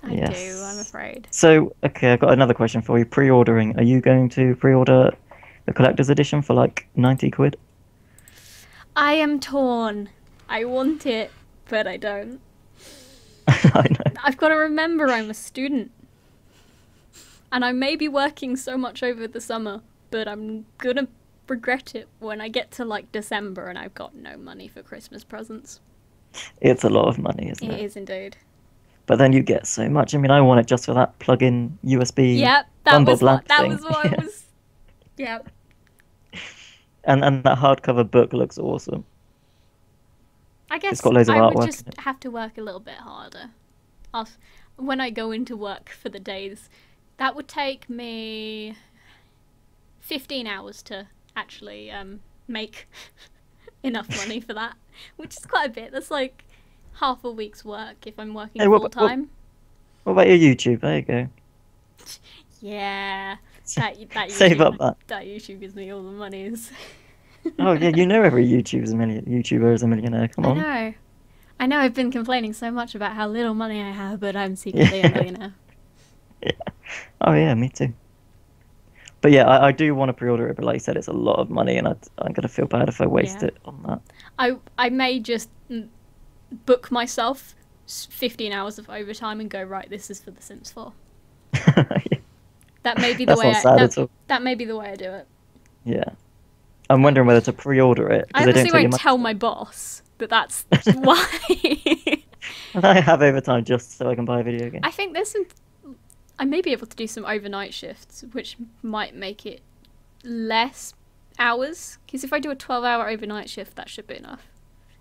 Speaker 2: I do, I'm
Speaker 1: Yes.
Speaker 2: afraid.
Speaker 1: So, okay, I've got another question for you. Pre-ordering. Are you going to pre-order the collector's edition for like 90 quid?
Speaker 2: I am torn. I want it, but I don't.
Speaker 1: I know.
Speaker 2: I've got to remember I'm a student. And I may be working so much over the summer, but I'm gonna regret it when I get to like December and I've got no money for Christmas presents.
Speaker 1: It's a lot of money, isn't
Speaker 2: It
Speaker 1: it?
Speaker 2: is indeed.
Speaker 1: But then you get so much. I mean, I want it just for that plug-in USB
Speaker 2: Yep,
Speaker 1: Bumble lamp
Speaker 2: that
Speaker 1: thing.
Speaker 2: was what
Speaker 1: Yeah.
Speaker 2: I was. Yep.
Speaker 1: And that hardcover book looks awesome.
Speaker 2: I
Speaker 1: It's
Speaker 2: guess
Speaker 1: got loads of
Speaker 2: I would
Speaker 1: artwork
Speaker 2: just
Speaker 1: in it.
Speaker 2: have to work a little bit harder. I'll, when I go into work for the days, that would take me 15 hours to actually make enough money for that, which is quite a bit. That's like half a week's work if I'm working
Speaker 1: Hey,
Speaker 2: full time.
Speaker 1: what about your YouTube? There you go.
Speaker 2: Yeah,
Speaker 1: Save up that.
Speaker 2: that YouTube gives me all the monies.
Speaker 1: Oh yeah, you know every YouTuber is a millionaire. Come
Speaker 2: I
Speaker 1: on.
Speaker 2: know. I know I've been complaining so much about how little money I have, but I'm secretly a
Speaker 1: Yeah.
Speaker 2: millionaire.
Speaker 1: Yeah. Oh yeah, me too. But yeah, I do want to pre-order it, but like you said, it's a lot of money, and I'm gonna feel bad if I waste
Speaker 2: Yeah.
Speaker 1: it on that.
Speaker 2: I may just book myself 15 hours of overtime and go, right, this is for The Sims 4.
Speaker 1: Yeah.
Speaker 2: That may be the
Speaker 1: That's
Speaker 2: way
Speaker 1: not sad at all.
Speaker 2: that may be the way I do it.
Speaker 1: Yeah. I'm wondering whether to pre-order it
Speaker 2: I
Speaker 1: because they don't
Speaker 2: obviously
Speaker 1: tell you
Speaker 2: won't
Speaker 1: much.
Speaker 2: tell my boss that that's why.
Speaker 1: And I have overtime just so I can buy a video game.
Speaker 2: I think there's some. I may be able to do some overnight shifts, which might make it less hours. Because if I do a 12-hour overnight shift, that should be enough.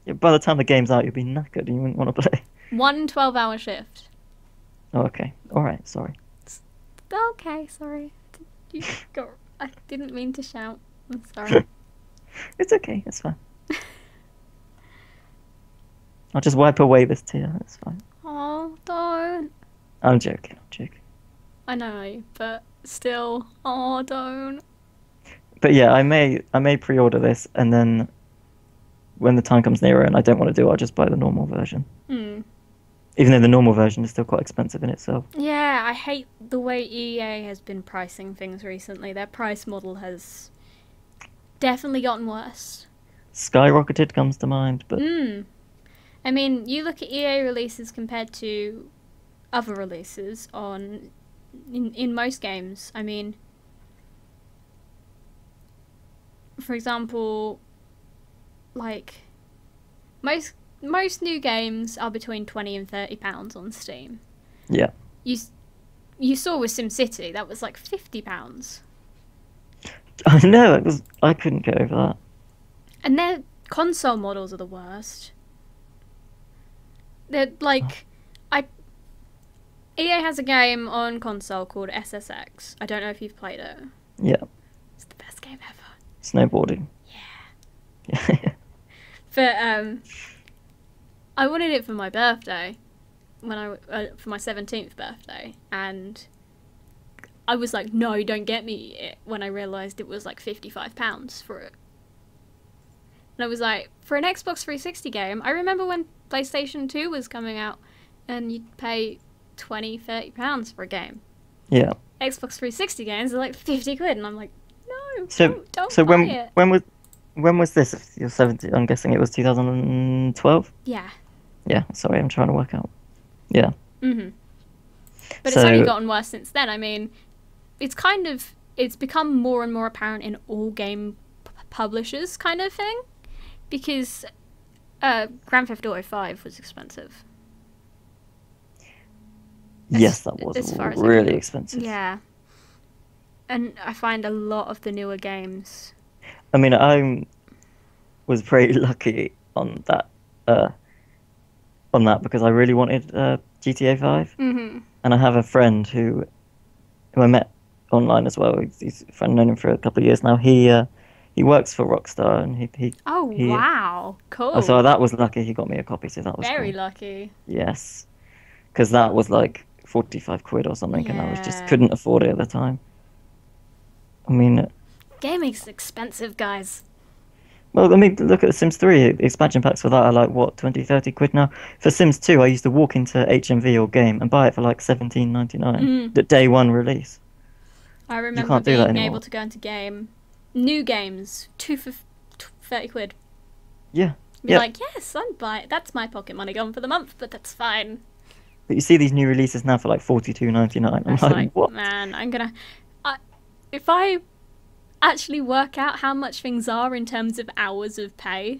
Speaker 1: Yeah, by the time the game's out, you'll be knackered and you wouldn't want to play.
Speaker 2: One 12-hour shift.
Speaker 1: Oh, okay. All right. Sorry.
Speaker 2: Okay, sorry. I didn't mean to shout. I'm sorry.
Speaker 1: It's okay. It's fine. I'll just wipe away this tear. It's fine.
Speaker 2: Oh, don't.
Speaker 1: I'm joking. I'm joking.
Speaker 2: I know, but still. Oh, don't.
Speaker 1: But yeah, I may pre-order this, and then when the time comes nearer and I don't want to do it, I'll just buy the normal version.
Speaker 2: Hmm.
Speaker 1: Even though the normal version is still quite expensive in itself.
Speaker 2: Yeah, I hate the way EA has been pricing things recently. Their price model has definitely gotten worse.
Speaker 1: Skyrocketed comes to mind, but
Speaker 2: I mean, you look at EA releases compared to other releases in most games. I mean, for example, like most new games are between £20 and £30 on Steam.
Speaker 1: yeah.
Speaker 2: You saw with SimCity that was like £50,
Speaker 1: I know, I couldn't get over that.
Speaker 2: and their console models are the worst. They're like, EA has a game on console called SSX. I don't know if you've played it.
Speaker 1: Yeah.
Speaker 2: It's the best game ever.
Speaker 1: Snowboarding. Yeah.
Speaker 2: But I wanted it for my birthday, for my 17th birthday, and I was like, no, don't get me it, when I realised it was like £55 for it. And I was like, for an Xbox 360 game, I remember when PlayStation 2 was coming out, and you'd pay £20-30 for a game.
Speaker 1: Yeah.
Speaker 2: Xbox 360 games are like 50 quid, and I'm like, no,
Speaker 1: So
Speaker 2: don't buy it.
Speaker 1: when was this? If you're 70, I'm guessing it was 2012.
Speaker 2: Yeah.
Speaker 1: Yeah. Sorry, I'm trying to work out. Yeah.
Speaker 2: But it's
Speaker 1: So-
Speaker 2: only gotten worse since then. I mean, it's become more and more apparent in all game publishers kind of thing, because Grand Theft Auto 5 was expensive.
Speaker 1: Yes, that was
Speaker 2: as far as I
Speaker 1: really
Speaker 2: can-
Speaker 1: expensive.
Speaker 2: Yeah. And I find a lot of the newer games.
Speaker 1: I mean, I was pretty lucky on that because I really wanted GTA 5,
Speaker 2: Mm-hmm.
Speaker 1: and I have a friend who I met online as well. He's a friend, known him for a couple of years now. He works for Rockstar, and he
Speaker 2: Wow. Cool.
Speaker 1: so that was lucky. He got me a copy, so that was
Speaker 2: Very
Speaker 1: cool.
Speaker 2: lucky.
Speaker 1: Yes, because that was like 45 quid or something, and I just
Speaker 2: Yeah.
Speaker 1: couldn't afford it at the time. I mean,
Speaker 2: Gaming's expensive, guys.
Speaker 1: well, I mean, look at The Sims 3. The expansion packs for that are like, what, 20-30 quid now? For Sims 2, I used to walk into HMV or Game and buy it for like 17.99 the day one release.
Speaker 2: I remember
Speaker 1: can't do that
Speaker 2: being
Speaker 1: anymore.
Speaker 2: able to go into new games, 2 for 30 quid.
Speaker 1: Yeah.
Speaker 2: Be
Speaker 1: Yeah.
Speaker 2: like, yes, I'm buying. That's my pocket money gone for the month, but that's fine.
Speaker 1: But you see these new releases now for like 42.99. I'm
Speaker 2: That's
Speaker 1: like,
Speaker 2: like,
Speaker 1: what?
Speaker 2: man, if I actually work out how much things are in terms of hours of pay,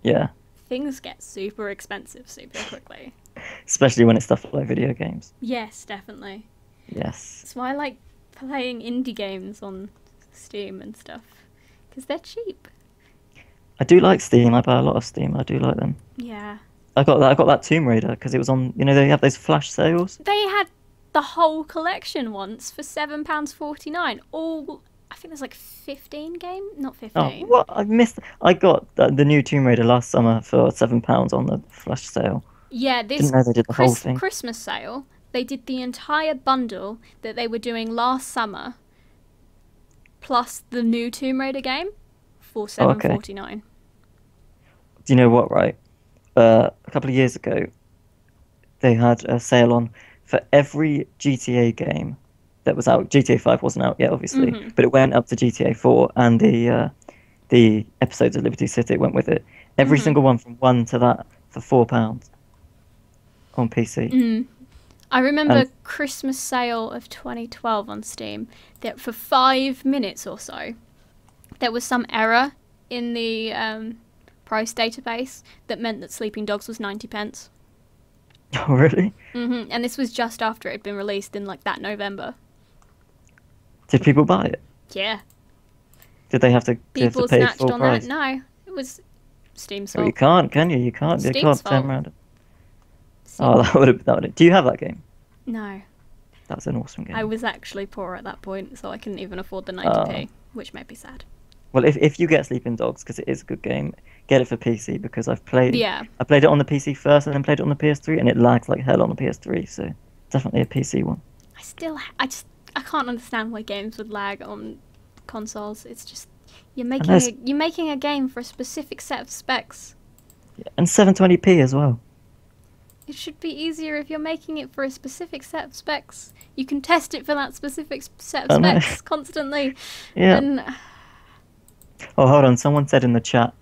Speaker 1: Yeah.
Speaker 2: things get super expensive super quickly.
Speaker 1: Especially when it's stuff like video games.
Speaker 2: Yes, definitely.
Speaker 1: Yes.
Speaker 2: That's why I like playing indie games on Steam and stuff, because they're cheap.
Speaker 1: I do like Steam. I buy a lot of Steam. I do like them.
Speaker 2: Yeah.
Speaker 1: I got that Tomb Raider because it was on, they have those flash sales.
Speaker 2: They had the whole collection once for £7.49. All, I think there's like 15 game, not
Speaker 1: Oh,
Speaker 2: 15.
Speaker 1: what? I got the new Tomb Raider last summer for £7 on the flash sale.
Speaker 2: Yeah, this
Speaker 1: Didn't know they did the whole thing.
Speaker 2: Christmas sale, they did the entire bundle that they were doing last summer, plus the new Tomb Raider game for £7.49.
Speaker 1: Do you know what, right? A couple of years ago, they had a sale on for every GTA game that was out. GTA 5 wasn't out yet, obviously, but it went up to GTA 4, and the episodes of Liberty City went with it. Every single one from 1 to that for £4 on PC.
Speaker 2: I remember
Speaker 1: And-
Speaker 2: Christmas sale of 2012 on Steam that for 5 minutes or so, there was some error in the price database that meant that Sleeping Dogs was 90p.
Speaker 1: Oh, really?
Speaker 2: And this was just after it had been released in like that November.
Speaker 1: Did people buy it?
Speaker 2: Yeah.
Speaker 1: Did they have to
Speaker 2: People
Speaker 1: pay
Speaker 2: snatched
Speaker 1: full
Speaker 2: on
Speaker 1: price?
Speaker 2: that. No, it was Steam's
Speaker 1: Well, you
Speaker 2: fault.
Speaker 1: can't, can you? You can't. You
Speaker 2: Steam's
Speaker 1: can't turn
Speaker 2: fault.
Speaker 1: around it.
Speaker 2: Steam.
Speaker 1: Oh, that would. Do you have that game?
Speaker 2: No.
Speaker 1: That's an awesome game.
Speaker 2: I was actually poor at that point, so I couldn't even afford the 90p, which made me sad.
Speaker 1: Well, if you get Sleeping Dogs, because it is a good game, get it for PC because I played it on the PC first and then played it on the PS3, and it lags like hell on the PS3. So definitely a PC one.
Speaker 2: I can't understand why games would lag on consoles. It's just you're making a game for a specific set of specs.
Speaker 1: Yeah, and 720p as well.
Speaker 2: It should be easier if you're making it for a specific set of specs. You can test it for that specific set of specs constantly.
Speaker 1: Yeah.
Speaker 2: And
Speaker 1: oh, hold on. Someone said in the chat,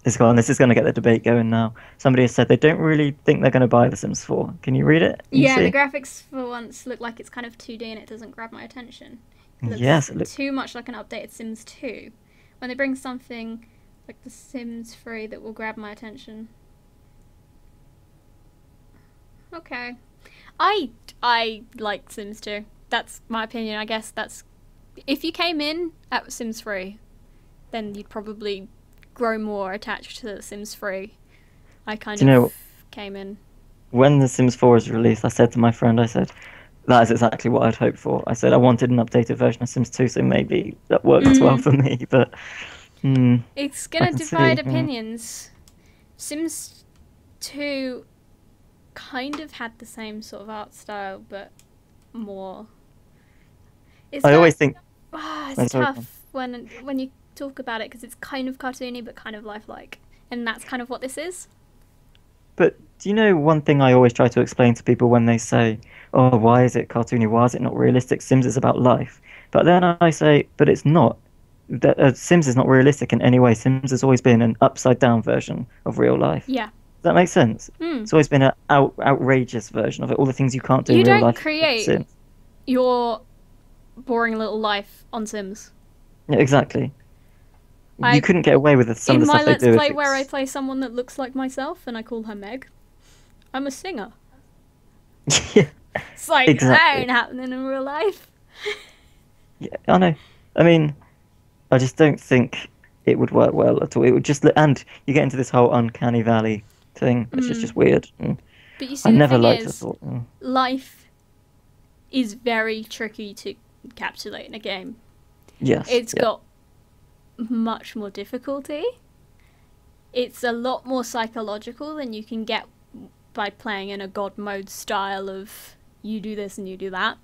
Speaker 1: this is going to get the debate going now. Somebody has said they don't really think they're going to buy The Sims 4. Can you read it?
Speaker 2: Yeah, the graphics for once look like it's kind of 2D and it doesn't grab my attention. It looks too much like an updated Sims 2. When they bring something like The Sims 3 that will grab my attention. Okay. I like Sims 2. That's my opinion, I guess. If you came in at Sims 3, then you'd probably grow more attached to The Sims 3. I kind of came in.
Speaker 1: When The Sims 4 was released, I said to my friend, that is exactly what I'd hoped for. I said I wanted an updated version of Sims 2, so maybe that works well for me, but
Speaker 2: it's gonna divide opinions. Sims 2 kind of had the same sort of art style, but more.
Speaker 1: I always think
Speaker 2: it's tough when you talk about it because it's kind of cartoony but kind of lifelike, and that's kind of what this is.
Speaker 1: But do you know one thing I always try to explain to people when they say, "Oh, why is it cartoony? Why is it not realistic? Sims is about life." But then I say, "But it's not. Sims is not realistic in any way. Sims has always been an upside down version of real life."
Speaker 2: Yeah.
Speaker 1: Does that make sense? It's always been an outrageous version of it. All the things you can't do in real life.
Speaker 2: You don't create your boring little life on Sims.
Speaker 1: Yeah, exactly. You couldn't get away with some of the stuff they do.
Speaker 2: In my Let's Play where I play someone that looks like myself and I call her Meg, I'm a singer.
Speaker 1: Yeah.
Speaker 2: It's like, that ain't happening in real life.
Speaker 1: Yeah, I know. I mean, I just don't think it would work well at all. It would just... And you get into this whole uncanny valley thing, which is just weird.
Speaker 2: But you see,
Speaker 1: I never liked the thought.
Speaker 2: Life is very tricky to encapsulate in a game.
Speaker 1: Yes.
Speaker 2: It's got much more difficulty. It's a lot more psychological than you can get by playing in a god mode style of you do this and you do that.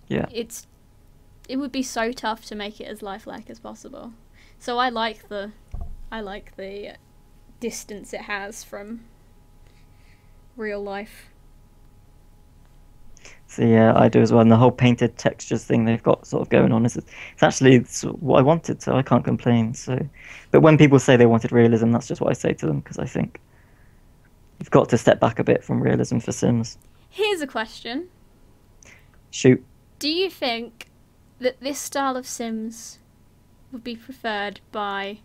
Speaker 1: Yeah.
Speaker 2: It would be so tough to make it as lifelike as possible. So I like the distance it has from real life.
Speaker 1: So yeah, I do as well. And the whole painted textures thing they've got sort of going on it's actually what I wanted, so I can't complain. So, but when people say they wanted realism, that's just what I say to them because I think you've got to step back a bit from realism for Sims.
Speaker 2: Here's a question.
Speaker 1: Shoot.
Speaker 2: Do you think that this style of Sims would be preferred by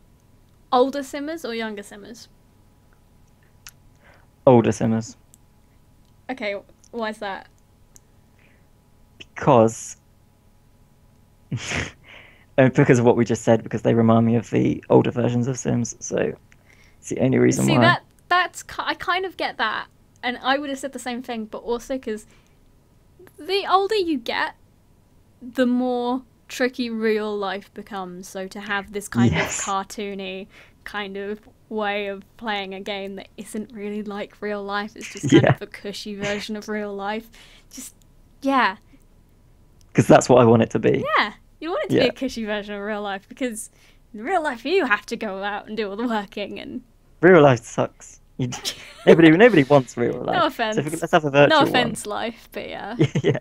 Speaker 2: older Simmers or younger Simmers?
Speaker 1: Older Simmers.
Speaker 2: Okay, why is that?
Speaker 1: Because because of what we just said, because they remind me of the older versions of Sims, so it's the only reason why.
Speaker 2: I kind of get that, and I would have said the same thing, but also because the older you get, the more tricky real life becomes. So to have this kind of cartoony kind of way of playing a game that isn't really like real life, it's just kind of a cushy version of real life.
Speaker 1: Because that's what I want it to be.
Speaker 2: Yeah, you want it to be a cushy version of real life, because in real life you have to go out and do all the working, and
Speaker 1: real life sucks. Nobody wants real life.
Speaker 2: No offense.
Speaker 1: So let's have a virtual
Speaker 2: No offense, life, but yeah.
Speaker 1: Yeah.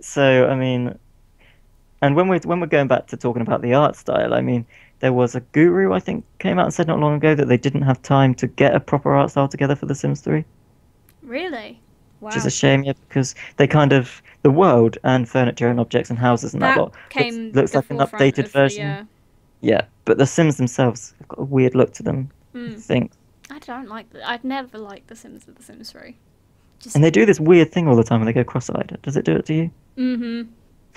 Speaker 1: So I mean, and when we're going back to talking about the art style, I mean, there was a guru I think came out and said not long ago that they didn't have time to get a proper art style together for The Sims 3.
Speaker 2: Really?
Speaker 1: which is
Speaker 2: Wow.
Speaker 1: a shame, yeah, because they kind of the world and furniture and objects and houses and that
Speaker 2: That
Speaker 1: lot
Speaker 2: came
Speaker 1: looks
Speaker 2: the
Speaker 1: like an
Speaker 2: forefront
Speaker 1: updated
Speaker 2: of the
Speaker 1: version. Yeah, but the Sims themselves have got a weird look to them, I
Speaker 2: mm.
Speaker 1: think.
Speaker 2: I don't like the. I'd never liked The Sims with The Sims 3.
Speaker 1: And
Speaker 2: Just
Speaker 1: they do this weird thing all the time when they go cross-eyed. Does it do it to you?
Speaker 2: mm-hmm.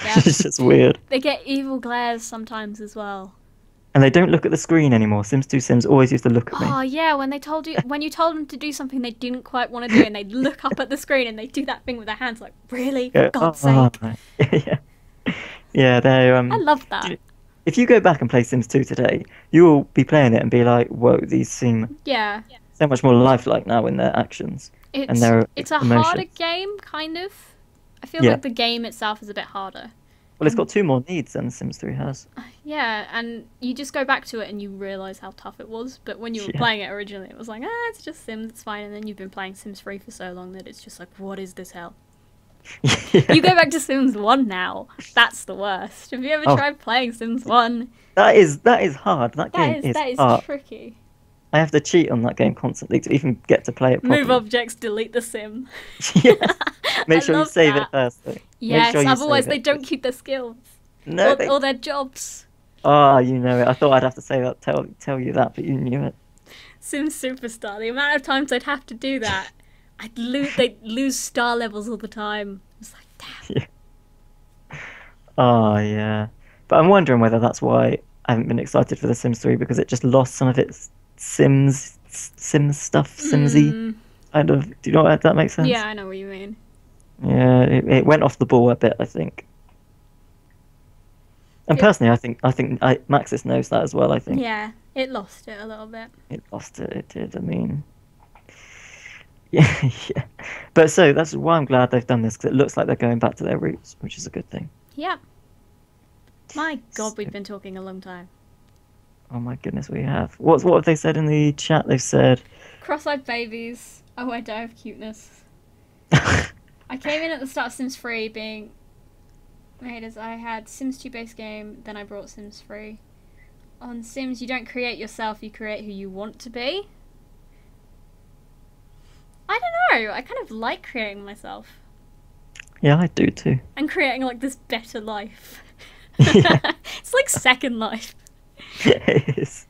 Speaker 2: Yeah.
Speaker 1: It's just weird.
Speaker 2: They get evil glares sometimes as well.
Speaker 1: And they don't look at the screen anymore. Sims 2 Sims always used to look at me.
Speaker 2: Oh yeah, when you told them to do something they didn't quite want to do, and they'd look up at the screen and they'd do that thing with their hands, like really, for
Speaker 1: Go,
Speaker 2: God's
Speaker 1: oh,
Speaker 2: sake.
Speaker 1: yeah. Yeah, they
Speaker 2: I love that.
Speaker 1: if you go back and play Sims 2 today, you will be playing it and be like, "Whoa, these seem
Speaker 2: Yeah,
Speaker 1: so much more lifelike now in their actions and
Speaker 2: it's
Speaker 1: their
Speaker 2: it's a harder
Speaker 1: emotions."
Speaker 2: game, kind of. I feel
Speaker 1: Yeah.
Speaker 2: like the game itself is a bit harder.
Speaker 1: Well, it's
Speaker 2: And
Speaker 1: got two more needs than Sims 3 has.
Speaker 2: yeah, and you just go back to it and you realize how tough it was. But when you were
Speaker 1: Yeah.
Speaker 2: playing it originally, it was like, it's just Sims, it's fine. And then you've been playing Sims 3 for so long that it's just like, what is this hell?
Speaker 1: Yeah.
Speaker 2: You go back to Sims 1 now. That's the worst. Have you ever
Speaker 1: Oh.
Speaker 2: tried playing Sims 1?
Speaker 1: That is hard. That game is
Speaker 2: That is
Speaker 1: hard.
Speaker 2: tricky.
Speaker 1: I have to cheat on that game constantly to even get to play it properly.
Speaker 2: Move objects, delete the sim.
Speaker 1: Yes. Make
Speaker 2: I
Speaker 1: sure you
Speaker 2: love
Speaker 1: save
Speaker 2: that.
Speaker 1: it first, though. Make
Speaker 2: Yes,
Speaker 1: sure you
Speaker 2: otherwise
Speaker 1: save
Speaker 2: they
Speaker 1: it.
Speaker 2: don't keep their skills
Speaker 1: No,
Speaker 2: or their jobs.
Speaker 1: Oh, you know it. I thought I'd have to say that, tell you that, but you knew it.
Speaker 2: Sims Superstar. The amount of times I'd have to do that, they'd lose star levels all the time. It's like, damn.
Speaker 1: Yeah. Oh, yeah. But I'm wondering whether that's why I haven't been excited for The Sims 3 because it just lost some of its Sims stuff, Simsy
Speaker 2: Mm,
Speaker 1: kind of. Do you know what that makes sense?
Speaker 2: yeah, I know what you mean.
Speaker 1: Yeah, it went off the ball a bit, I think. And
Speaker 2: It-
Speaker 1: personally, I think Maxis knows that as well. I think
Speaker 2: Yeah, it lost it a little bit.
Speaker 1: it lost it. It did. I mean, yeah, yeah. But so that's why I'm glad they've done this because it looks like they're going back to their roots, which is a good thing.
Speaker 2: Yeah. My God,
Speaker 1: So-
Speaker 2: we've been talking a long time.
Speaker 1: Oh my goodness, we have. What have they said in the chat? They've said.
Speaker 2: Cross-eyed babies. Oh, I die of cuteness. I came in at the start of Sims 3 being made as I had Sims 2 base game, then I brought Sims 3. On Sims, you don't create yourself, you create who you want to be. I don't know, I kind of like creating myself
Speaker 1: Yeah, I do too.
Speaker 2: and creating like this better life.
Speaker 1: Yeah.
Speaker 2: It's like Second Life.
Speaker 1: It is.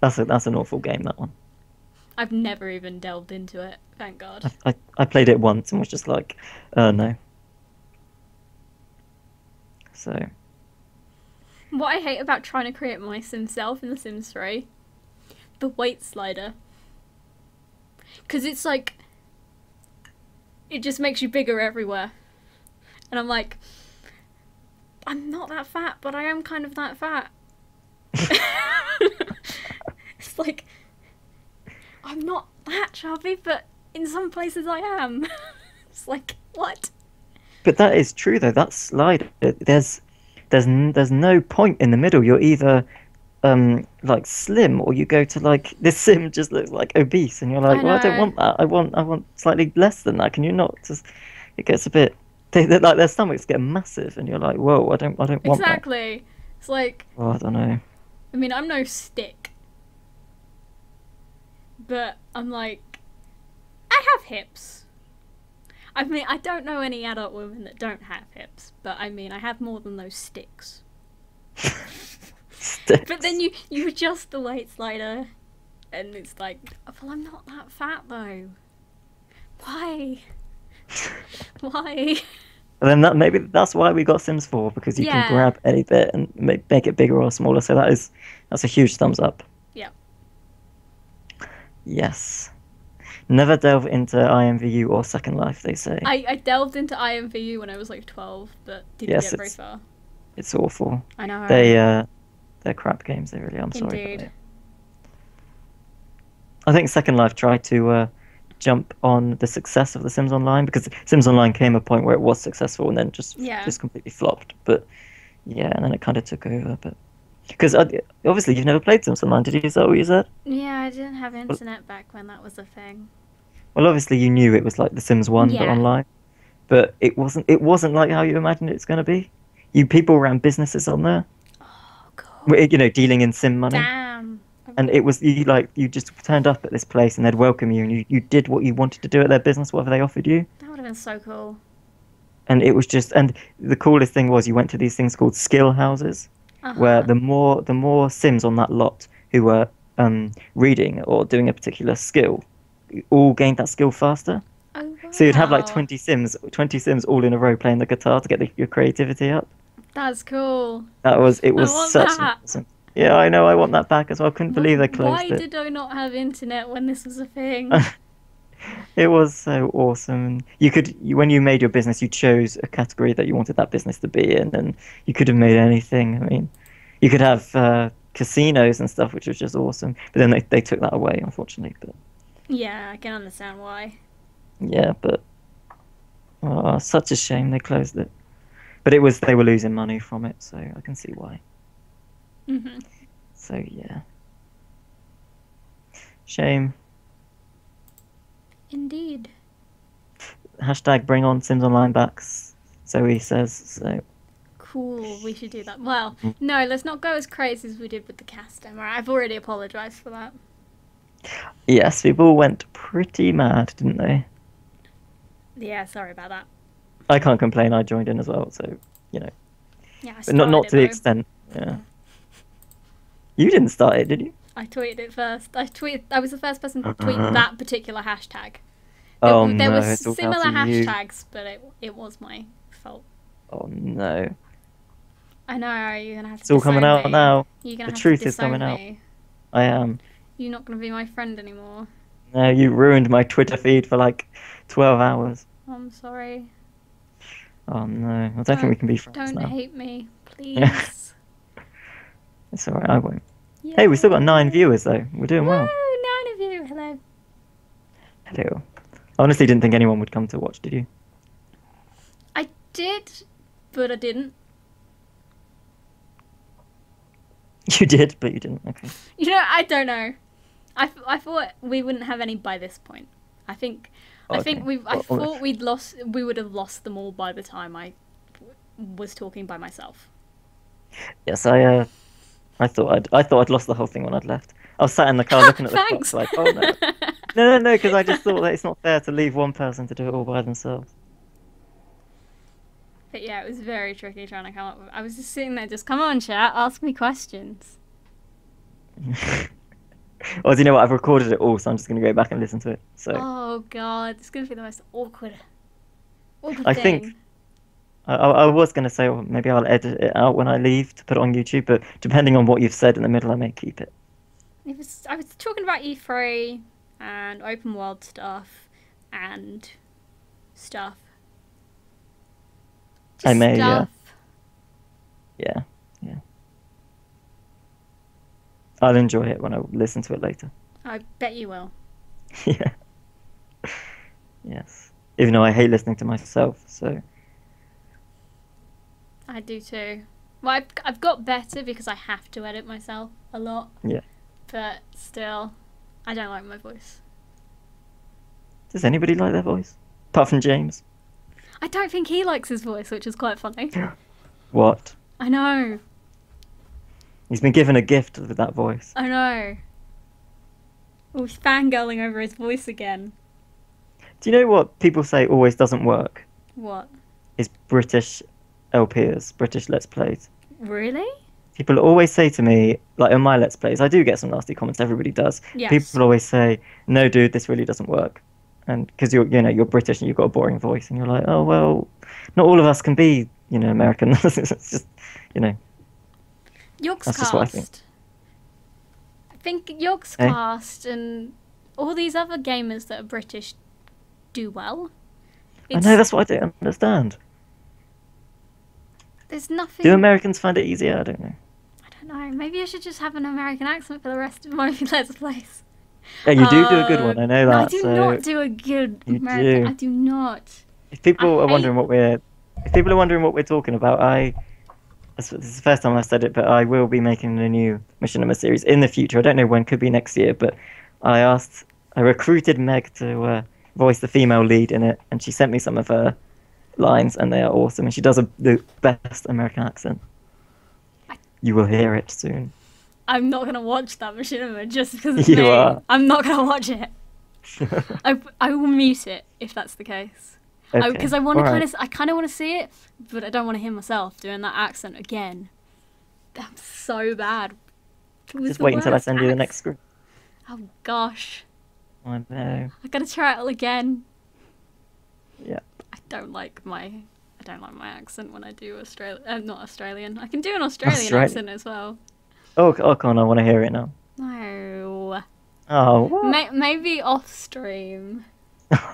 Speaker 1: That's an awful game. That one.
Speaker 2: I've never even delved into it, thank God.
Speaker 1: I played it once and was just like, no. So
Speaker 2: What I hate about trying to create my Sim self in The Sims 3, the weight slider. Because it's like, it just makes you bigger everywhere. And I'm like, I'm not that fat, but I am kind of that fat. It's like, I'm not that chubby, but in some places I am. It's like, what?
Speaker 1: But that is true though. That slider, there's no point in the middle. You're either like slim or you go to like this sim just looks like obese and you're like,
Speaker 2: I
Speaker 1: well, I don't
Speaker 2: know.
Speaker 1: want that. I want slightly less than that. Can you not just? It gets a bit. Like their stomachs get massive and you're like, whoa, I don't want that.
Speaker 2: Exactly. It's like,
Speaker 1: Oh, I don't know.
Speaker 2: I mean, I'm no stick. But I'm like, I have hips. I mean, I don't know any adult women that don't have hips, but I mean, I have more than those sticks.
Speaker 1: Sticks.
Speaker 2: But then you adjust the weight slider, and it's like, well, I'm not that fat though. Why? Why?
Speaker 1: And then maybe that's why we got Sims 4 because you
Speaker 2: Yeah.
Speaker 1: can grab any bit and make it bigger or smaller. So that's a huge thumbs up.
Speaker 2: Yeah.
Speaker 1: Yes. Never delve into IMVU or Second Life, they say.
Speaker 2: I delved into IMVU when I was like 12, but didn't
Speaker 1: Yes,
Speaker 2: get very
Speaker 1: it's-
Speaker 2: far.
Speaker 1: It's awful.
Speaker 2: I know.
Speaker 1: They're crap games. They really. I'm sorry.
Speaker 2: Indeed.
Speaker 1: About it. I think Second Life tried to jump on the success of The Sims Online because Sims Online came a point where it was successful and then just
Speaker 2: Yeah.
Speaker 1: completely flopped. But yeah, and then it kind of took over. But because obviously you've never played Sims Online, did you? Is that what you said?
Speaker 2: Yeah, I didn't have internet back when that was a thing.
Speaker 1: Well, obviously you knew it was like The Sims 1 but
Speaker 2: Yeah.
Speaker 1: online, but it wasn't. It wasn't like how you imagined it's going to be. People ran businesses on there,
Speaker 2: Oh god.
Speaker 1: dealing in sim money.
Speaker 2: Damn.
Speaker 1: And it was you just turned up at this place and they'd welcome you and you did what you wanted to do at their business, whatever they offered you.
Speaker 2: That would have been so cool.
Speaker 1: And it was just, and the coolest thing was you went to these things called skill houses, where
Speaker 2: Uh-huh.
Speaker 1: the more Sims on that lot who were reading or doing a particular skill, all gained that skill faster.
Speaker 2: Oh,
Speaker 1: So you'd have like
Speaker 2: wow.
Speaker 1: 20 Sims all in a row playing the guitar to get your creativity up.
Speaker 2: That's cool.
Speaker 1: It
Speaker 2: I
Speaker 1: was
Speaker 2: want
Speaker 1: such an
Speaker 2: that.
Speaker 1: awesome. Yeah, I know. I want that back as well. I couldn't believe they
Speaker 2: Why
Speaker 1: closed it.
Speaker 2: did I not have internet when this was a thing?
Speaker 1: It was so awesome. And when you made your business, you chose a category that you wanted that business to be in, and you could have made anything. I mean, you could have casinos and stuff, which was just awesome. But then they took that away, unfortunately. But
Speaker 2: Yeah, I can understand why.
Speaker 1: yeah, but such a shame they closed it. But they were losing money from it, so I can see why.
Speaker 2: Hmm.
Speaker 1: So yeah, shame.
Speaker 2: Indeed.
Speaker 1: Hashtag bring on Sims Online backs. So he says. So
Speaker 2: Cool, we should do that. Well, no, let's not go as crazy as we did with the cast demo. I've already apologised for that.
Speaker 1: yes, people went pretty mad, didn't they?
Speaker 2: Yeah, sorry about that.
Speaker 1: I can't complain. I joined in as well, so you know,
Speaker 2: Yeah, I
Speaker 1: but not
Speaker 2: started
Speaker 1: not
Speaker 2: it
Speaker 1: to the
Speaker 2: though.
Speaker 1: extent. Yeah, you didn't start it, did you?
Speaker 2: I tweeted it first. I was the first person to tweet that particular hashtag.
Speaker 1: Oh
Speaker 2: There
Speaker 1: no,
Speaker 2: were
Speaker 1: it's all down
Speaker 2: similar
Speaker 1: to you.
Speaker 2: hashtags, but it was my fault.
Speaker 1: Oh no,
Speaker 2: I know, you're gonna have to
Speaker 1: it's all coming
Speaker 2: disown
Speaker 1: out
Speaker 2: me.
Speaker 1: now.
Speaker 2: You're
Speaker 1: The
Speaker 2: gonna have to
Speaker 1: truth is coming
Speaker 2: disown
Speaker 1: out.
Speaker 2: me.
Speaker 1: I am.
Speaker 2: You're not gonna be my friend anymore.
Speaker 1: No, you ruined my Twitter feed for like 12 hours.
Speaker 2: I'm sorry.
Speaker 1: Oh no, I don't think we can be friends
Speaker 2: Don't
Speaker 1: now.
Speaker 2: hate me, please.
Speaker 1: It's alright, I won't.
Speaker 2: Yeah.
Speaker 1: Hey, we still got 9 viewers though. We're doing
Speaker 2: Woo!
Speaker 1: well.
Speaker 2: 9 of you. Hello.
Speaker 1: Hello. I honestly didn't think anyone would come to watch, did you?
Speaker 2: I did, but I didn't.
Speaker 1: You did, but you didn't. Okay.
Speaker 2: You know, I don't know. I thought we wouldn't have any by this point. I think
Speaker 1: Okay.
Speaker 2: I thought we would have lost them all by the time I was talking by myself.
Speaker 1: Yes, I thought I'd lost the whole thing when I'd left. I was sat in the car looking at the clock,
Speaker 2: Thanks.
Speaker 1: like, oh no, no, because I just thought that it's not fair to leave one person to do it all by themselves.
Speaker 2: But yeah, it was very tricky trying to come up with. I was just sitting there, just come on, chat, ask me questions.
Speaker 1: Well, do you know what? I've recorded it all, so I'm just gonna go back and listen to it. So
Speaker 2: Oh god, it's gonna be the most awkward
Speaker 1: I
Speaker 2: thing.
Speaker 1: think I was gonna say, well, maybe I'll edit it out when I leave to put it on YouTube, but depending on what you've said in the middle, I may keep it.
Speaker 2: I was talking about E3 and open world stuff and stuff.
Speaker 1: I
Speaker 2: Just
Speaker 1: may,
Speaker 2: stuff.
Speaker 1: yeah. I'll enjoy it when I listen to it later.
Speaker 2: I bet you will.
Speaker 1: Yeah. Yes. Even though I hate listening to myself, so
Speaker 2: I do too. Well, I've got better because I have to edit myself a lot.
Speaker 1: yeah.
Speaker 2: But still, I don't like my voice.
Speaker 1: Does anybody like their voice? Apart from James.
Speaker 2: I don't think he likes his voice, which is quite funny.
Speaker 1: What?
Speaker 2: I know.
Speaker 1: He's been given a gift with that voice.
Speaker 2: I know. Oh, he's fangirling over his voice again.
Speaker 1: Do you know what people say always doesn't work?
Speaker 2: What?
Speaker 1: Is British LPs, British Let's Plays.
Speaker 2: Really?
Speaker 1: People always say to me, like on my Let's Plays, I do get some nasty comments, everybody does.
Speaker 2: Yes.
Speaker 1: People always say, no dude, this really doesn't work. And because you're British and you've got a boring voice and you're like, oh, well, not all of us can be, American. It's just, that's just what I think.
Speaker 2: Yogscast. I think Yogscast and all these other gamers that are British do well.
Speaker 1: I know, that's what I don't understand.
Speaker 2: There's nothing.
Speaker 1: Do Americans find it easier? I don't know.
Speaker 2: I don't know. Maybe I should just have an American accent for the rest of my Let's Plays.
Speaker 1: Yeah, you do a good one. I know that.
Speaker 2: I do not do a good
Speaker 1: You
Speaker 2: American.
Speaker 1: do.
Speaker 2: I do not.
Speaker 1: If people
Speaker 2: I
Speaker 1: are wondering what we're talking about, this is the first time I've said it, but I will be making a new Machinima series in the future. I don't know when, could be next year, but I recruited Meg to voice the female lead in it, and she sent me some of her lines, and they are awesome, and she does the best American accent. You will hear it soon.
Speaker 2: I'm not gonna watch that machinima just because of
Speaker 1: You
Speaker 2: me.
Speaker 1: are.
Speaker 2: I'm not gonna watch it. I will mute it if that's the case.
Speaker 1: Okay.
Speaker 2: Because I want to
Speaker 1: Alright.
Speaker 2: I kind of want to see it, but I don't want to hear myself doing that accent again. That's so bad. It was
Speaker 1: Just
Speaker 2: the
Speaker 1: wait until I
Speaker 2: worst
Speaker 1: send you the next script.
Speaker 2: Oh gosh,
Speaker 1: I know.
Speaker 2: I gotta try it all again.
Speaker 1: Yeah.
Speaker 2: I don't like my accent when I do not Australian. I can do an Australian accent as well.
Speaker 1: Oh, come on, I want to hear it now.
Speaker 2: No.
Speaker 1: Oh, what?
Speaker 2: Maybe off stream.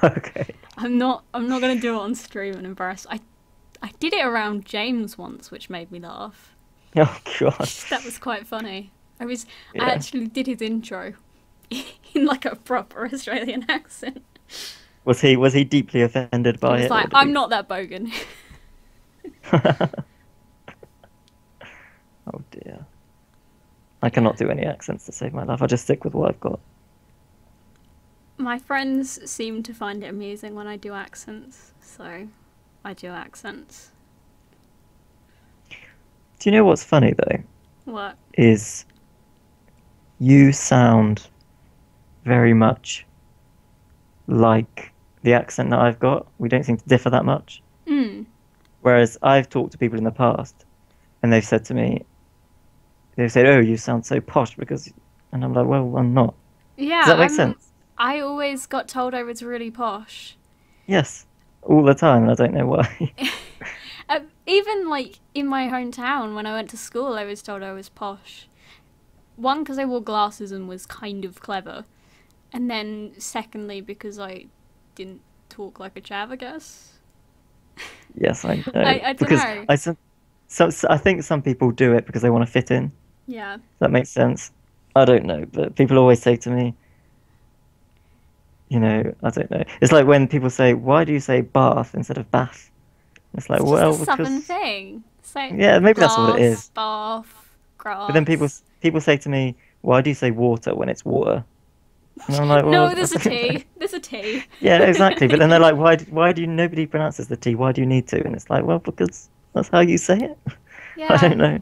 Speaker 1: Okay.
Speaker 2: I'm not gonna do it on stream and embarrass. I did it around James once, which made me laugh.
Speaker 1: Oh, God.
Speaker 2: That was quite funny. I
Speaker 1: Yeah.
Speaker 2: actually did his intro in like a proper Australian accent.
Speaker 1: Was he deeply offended
Speaker 2: I
Speaker 1: by
Speaker 2: was
Speaker 1: it?
Speaker 2: like, I'm not that bogan.
Speaker 1: Oh dear. I cannot do any accents to save my life. I just stick with what I've got.
Speaker 2: My friends seem to find it amusing when I do accents, so I do accents.
Speaker 1: Do you know what's funny though?
Speaker 2: What?
Speaker 1: Is you sound very much like the accent that I've got. We don't seem to differ that much.
Speaker 2: Mm.
Speaker 1: Whereas I've talked to people in the past and they've said to me, they've said, "Oh, you sound so posh because," and I'm like, "Well, I'm not."
Speaker 2: Yeah,
Speaker 1: Does that make sense?
Speaker 2: I always got told I was really posh.
Speaker 1: Yes, all the time, and I don't know why.
Speaker 2: Even like in my hometown when I went to school, I was told I was posh. One, because I wore glasses and was kind of clever, and then secondly because I didn't talk like a chav, I guess.
Speaker 1: Yes, I know.
Speaker 2: I don't
Speaker 1: Because
Speaker 2: know.
Speaker 1: I think some people do it because they want to fit in.
Speaker 2: Yeah.
Speaker 1: That makes sense. I don't know, but people always say to me, I don't know. It's like when people say, "Why do you say bath instead of bath?" It's like,
Speaker 2: It's just a
Speaker 1: well,
Speaker 2: southern
Speaker 1: because
Speaker 2: thing. It's like
Speaker 1: yeah, maybe that's what it
Speaker 2: glass,
Speaker 1: is.
Speaker 2: bath,
Speaker 1: But then
Speaker 2: grass.
Speaker 1: people say to me, "Why do you say water when it's water?" And I'm like, well,
Speaker 2: No,
Speaker 1: I
Speaker 2: there's a
Speaker 1: don't know.
Speaker 2: T. There's a T.
Speaker 1: Yeah, exactly. But then they're like, why do you, nobody pronounces the T? Why do you need to? And it's like, well, because that's how you say it. I
Speaker 2: Yeah.
Speaker 1: don't know.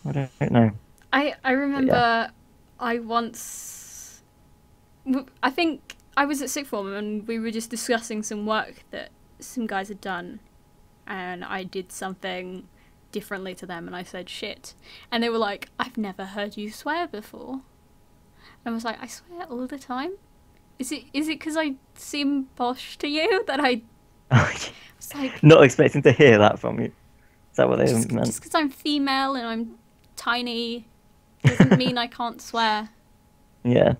Speaker 1: I don't know.
Speaker 2: I
Speaker 1: But yeah.
Speaker 2: remember I once. I think I was at sixth form and we were just discussing some work that some guys had done, and I did something differently to them, and I said shit, and they were like, "I've never heard you swear before." And I was like, "I swear all the time. Is it because I seem posh to you that I?" It's like
Speaker 1: Not expecting to hear that from you. Is that what they
Speaker 2: just
Speaker 1: meant?
Speaker 2: because I'm female and I'm tiny doesn't mean I can't swear.
Speaker 1: Yeah.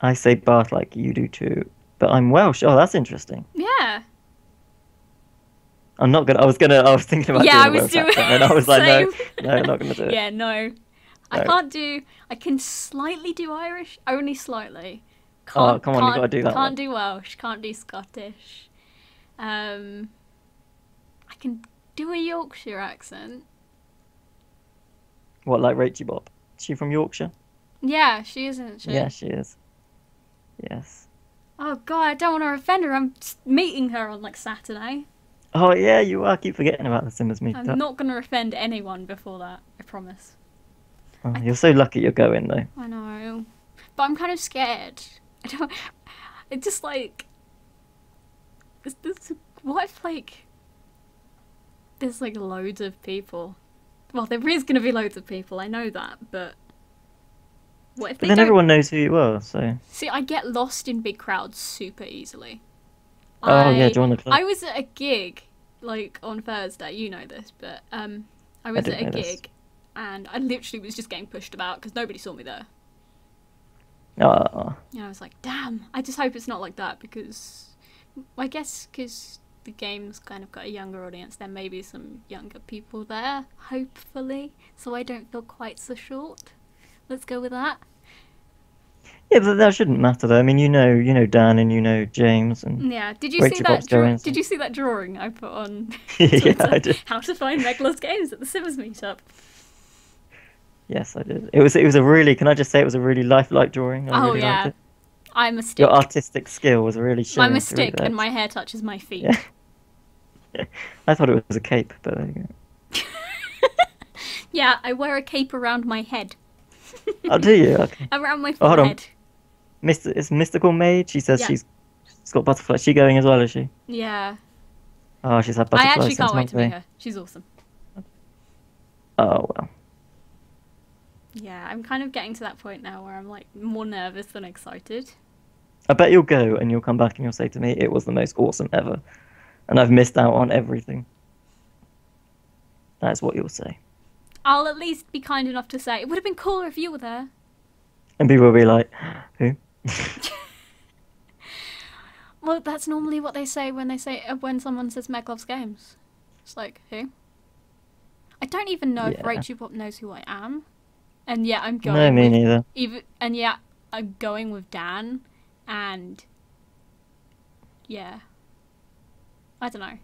Speaker 1: I say bath like you do too. But I'm Welsh. Oh, that's interesting.
Speaker 2: Yeah.
Speaker 1: I'm not gonna. I was thinking about
Speaker 2: Yeah,
Speaker 1: doing
Speaker 2: I
Speaker 1: a
Speaker 2: was
Speaker 1: Welsh
Speaker 2: doing
Speaker 1: accent, and I was like, no,
Speaker 2: same.
Speaker 1: no, I'm not gonna do it.
Speaker 2: Yeah, no. I
Speaker 1: No.
Speaker 2: can't do. I can slightly do Irish, only slightly.
Speaker 1: Oh, come on, you gotta do that
Speaker 2: Can't
Speaker 1: one.
Speaker 2: do Welsh. Can't do Scottish. I can do a Yorkshire accent.
Speaker 1: What, like Rachel Bob? Is she from Yorkshire?
Speaker 2: Yeah, she isn't she?
Speaker 1: Yeah, she is. Yes.
Speaker 2: Oh god, I don't want to offend her. I'm meeting her on like Saturday.
Speaker 1: Oh yeah, you are. I keep forgetting about the Simmers
Speaker 2: I'm
Speaker 1: meetup.
Speaker 2: not gonna offend anyone before that. I promise.
Speaker 1: Oh, you're so lucky you're going though.
Speaker 2: I know, but I'm kind of scared. I don't. It's just like. What if like. There's like loads of people. Well, there is gonna be loads of people. I know that, but. What if
Speaker 1: But
Speaker 2: they
Speaker 1: then
Speaker 2: don't?
Speaker 1: everyone knows who you are, so.
Speaker 2: See, I get lost in big crowds super easily.
Speaker 1: Oh yeah,
Speaker 2: I
Speaker 1: join the club.
Speaker 2: I was at a gig like on Thursday. You know this, but I was at
Speaker 1: didn't
Speaker 2: a
Speaker 1: know this.
Speaker 2: gig, and I literally was just getting pushed about because nobody saw me there.
Speaker 1: Oh,
Speaker 2: And I was like, damn. I just hope it's not like that because I guess because the game's kind of got a younger audience, there may be some younger people there, hopefully, so I don't feel quite so short. Let's go with that.
Speaker 1: yeah, but that shouldn't matter though. I mean, you know Dan and you know James and
Speaker 2: Yeah. Did you see
Speaker 1: Rachel
Speaker 2: that?
Speaker 1: Bob's going.
Speaker 2: Did you see that drawing I put on
Speaker 1: Yeah,
Speaker 2: Twitter?
Speaker 1: I did.
Speaker 2: How to find Meglos games at the Sims meetup.
Speaker 1: Yes, I did. It was a really. Can I just say it was a really lifelike drawing. I
Speaker 2: Oh
Speaker 1: really liked
Speaker 2: yeah,
Speaker 1: it.
Speaker 2: I'm a stick.
Speaker 1: Your artistic skill was really
Speaker 2: I'm a
Speaker 1: showing through
Speaker 2: stick,
Speaker 1: there.
Speaker 2: and my hair touches my feet.
Speaker 1: Yeah. I thought it was a cape, but there you go.
Speaker 2: Yeah, I wear a cape around my head.
Speaker 1: Oh, do you? Okay.
Speaker 2: Around my
Speaker 1: Oh, hold on.
Speaker 2: forehead.
Speaker 1: It's Mystical Maid. She says
Speaker 2: Yeah.
Speaker 1: she's got butterflies. She going as well, is she?
Speaker 2: Yeah.
Speaker 1: Oh, she's had
Speaker 2: I actually
Speaker 1: butterflies since
Speaker 2: can't wait to meet
Speaker 1: Monday.
Speaker 2: her. She's awesome.
Speaker 1: Oh well.
Speaker 2: Yeah, I'm kind of getting to that point now where I'm like more nervous than excited.
Speaker 1: I bet you'll go and you'll come back and you'll say to me, "It was the most awesome ever," and I've missed out on everything. That's what you'll say,
Speaker 2: I'll at least be kind enough to say it would have been cooler if you were there.
Speaker 1: and people will be like, "Who?"
Speaker 2: Well, that's normally what they say when someone says Meg loves games. It's like, who? I don't even know if
Speaker 1: Yeah.
Speaker 2: Rachel knows who I am, and yet I'm
Speaker 1: No,
Speaker 2: going
Speaker 1: me
Speaker 2: with
Speaker 1: neither.
Speaker 2: and yet I'm going with Dan, and yeah, I don't know.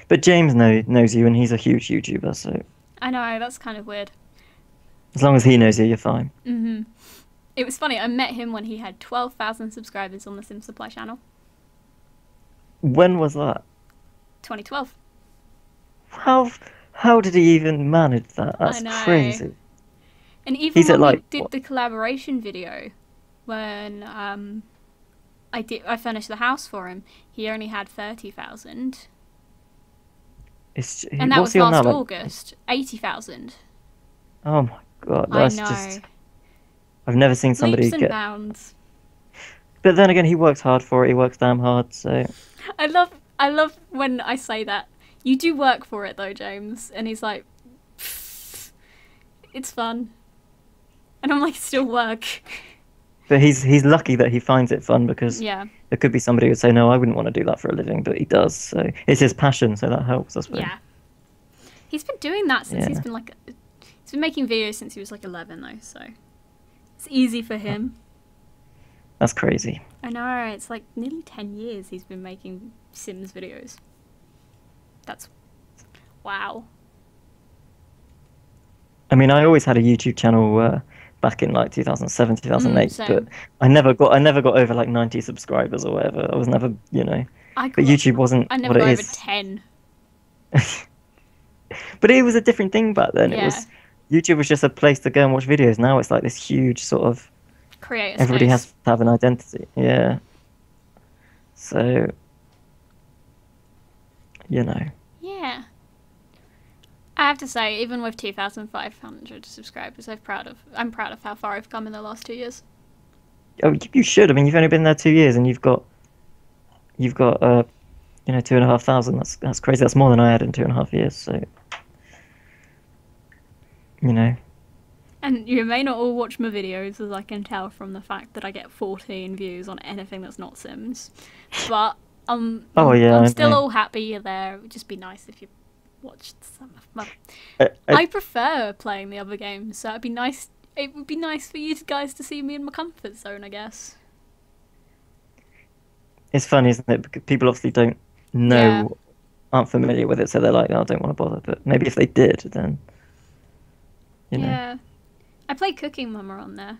Speaker 1: But James knows you, and he's a huge YouTuber, so
Speaker 2: I know that's kind of weird.
Speaker 1: as long as he knows you, you're fine.
Speaker 2: It was funny. I met him when he had 12,000 subscribers on the Sims Supply channel.
Speaker 1: When was that?
Speaker 2: 2012.
Speaker 1: How how did he even manage that?
Speaker 2: I
Speaker 1: That's
Speaker 2: know.
Speaker 1: crazy.
Speaker 2: And even
Speaker 1: He's at
Speaker 2: when we
Speaker 1: like
Speaker 2: did
Speaker 1: what?
Speaker 2: the collaboration video, when I finished the house for him, he only had 30,000, and that
Speaker 1: What's
Speaker 2: was
Speaker 1: he on now?
Speaker 2: last
Speaker 1: Like,
Speaker 2: August. 80,000.
Speaker 1: oh my God,
Speaker 2: I
Speaker 1: that's
Speaker 2: know.
Speaker 1: just I've never seen somebody
Speaker 2: Leaps and
Speaker 1: get.
Speaker 2: bounds.
Speaker 1: But then again, he works hard for it. He works damn hard. So
Speaker 2: I love when I say that. You do work for it though, James. And he's like, it's fun. And I'm like, still work.
Speaker 1: but he's lucky that he finds it fun because
Speaker 2: Yeah.
Speaker 1: there could be somebody who would say, no, I wouldn't want to do that for a living, but he does. So it's his passion, so that helps, I suppose.
Speaker 2: Yeah. He's been doing that since
Speaker 1: Yeah.
Speaker 2: he's been making videos since he was like 11 though, so it's easy for him.
Speaker 1: That's crazy.
Speaker 2: I know, it's like nearly 10 years he's been making Sims videos. That's wow.
Speaker 1: I mean, I always had a YouTube channel back in like 2007, 2008, but
Speaker 2: Same.
Speaker 1: I never got over like 90 subscribers or whatever. I was never, but YouTube wasn't
Speaker 2: I never
Speaker 1: what it
Speaker 2: got over
Speaker 1: is.
Speaker 2: 10.
Speaker 1: But it was a different thing back then. It
Speaker 2: Yeah.
Speaker 1: was YouTube was just a place to go and watch videos. Now it's like this huge sort of
Speaker 2: Create a
Speaker 1: everybody has
Speaker 2: space.
Speaker 1: to have an identity. Yeah. So,
Speaker 2: Yeah. I have to say, even with 2,500 subscribers, I'm proud of how far I've come in the last 2 years.
Speaker 1: oh, you should. I mean, you've only been there 2 years and you've got 2,500. That's crazy. That's more than I had in 2.5 years. So, you know.
Speaker 2: And you may not all watch my videos, as I can tell from the fact that I get 14 views on anything that's not Sims. But
Speaker 1: Oh yeah,
Speaker 2: I'm
Speaker 1: I
Speaker 2: still
Speaker 1: know.
Speaker 2: all happy you're there. It would just be nice if you watched some of my...
Speaker 1: I
Speaker 2: I prefer playing the other games, so it'd be nice. It would be nice for you guys to see me in my comfort zone, I guess.
Speaker 1: It's funny, isn't it? Because people obviously don't
Speaker 2: Yeah.
Speaker 1: know, aren't familiar with it, so they're like, oh, I don't want to bother. But maybe if they did, then,
Speaker 2: Yeah. I play Cooking Mama on there,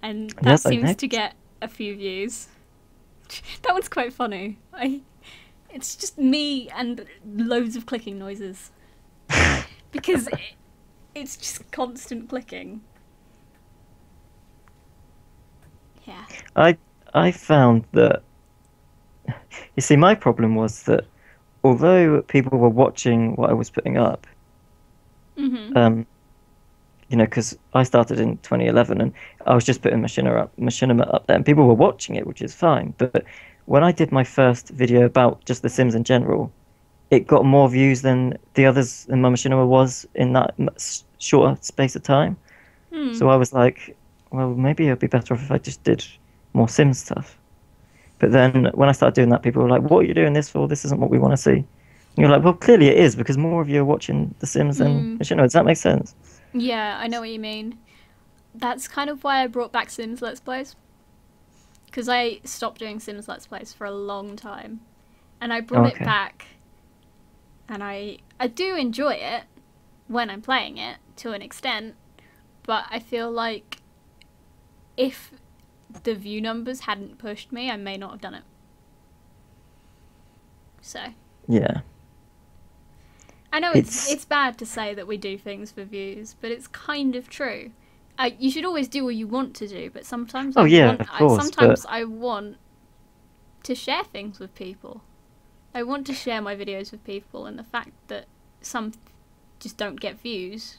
Speaker 2: and that
Speaker 1: Yes, I
Speaker 2: seems
Speaker 1: know.
Speaker 2: to get a few views. That one's quite funny. It's just me and loads of clicking noises. Because it's just constant clicking. Yeah.
Speaker 1: I found that, you see, my problem was that although people were watching what I was putting up,
Speaker 2: Mhm.
Speaker 1: because I started in 2011 and I was just putting Machinima up there, and people were watching it, which is fine. But when I did my first video about just The Sims in general, it got more views than the others in my Machinima was in that shorter space of time. So I was like, well, maybe it'd be better off if I just did more Sims stuff. But then when I started doing that, people were like, what are you doing this for? This isn't what we want to see. And you're like, well, clearly it is, because more of you are watching The Sims than Machinima. Does that make sense?
Speaker 2: Yeah, I know what you mean. That's kind of why I brought back Sims Let's Plays. Because I stopped doing Sims Let's Plays for a long time. And I brought it
Speaker 1: Okay.
Speaker 2: back. And I do enjoy it when I'm playing it, to an extent. But I feel like if the view numbers hadn't pushed me, I may not have done it. So.
Speaker 1: Yeah.
Speaker 2: I know
Speaker 1: It's
Speaker 2: it's bad to say that we do things for views, but it's kind of true. You should always do what you want to do, but sometimes
Speaker 1: oh yeah, of course, but
Speaker 2: sometimes I want to share things with people. I want to share my videos with people, and the fact that some just don't get views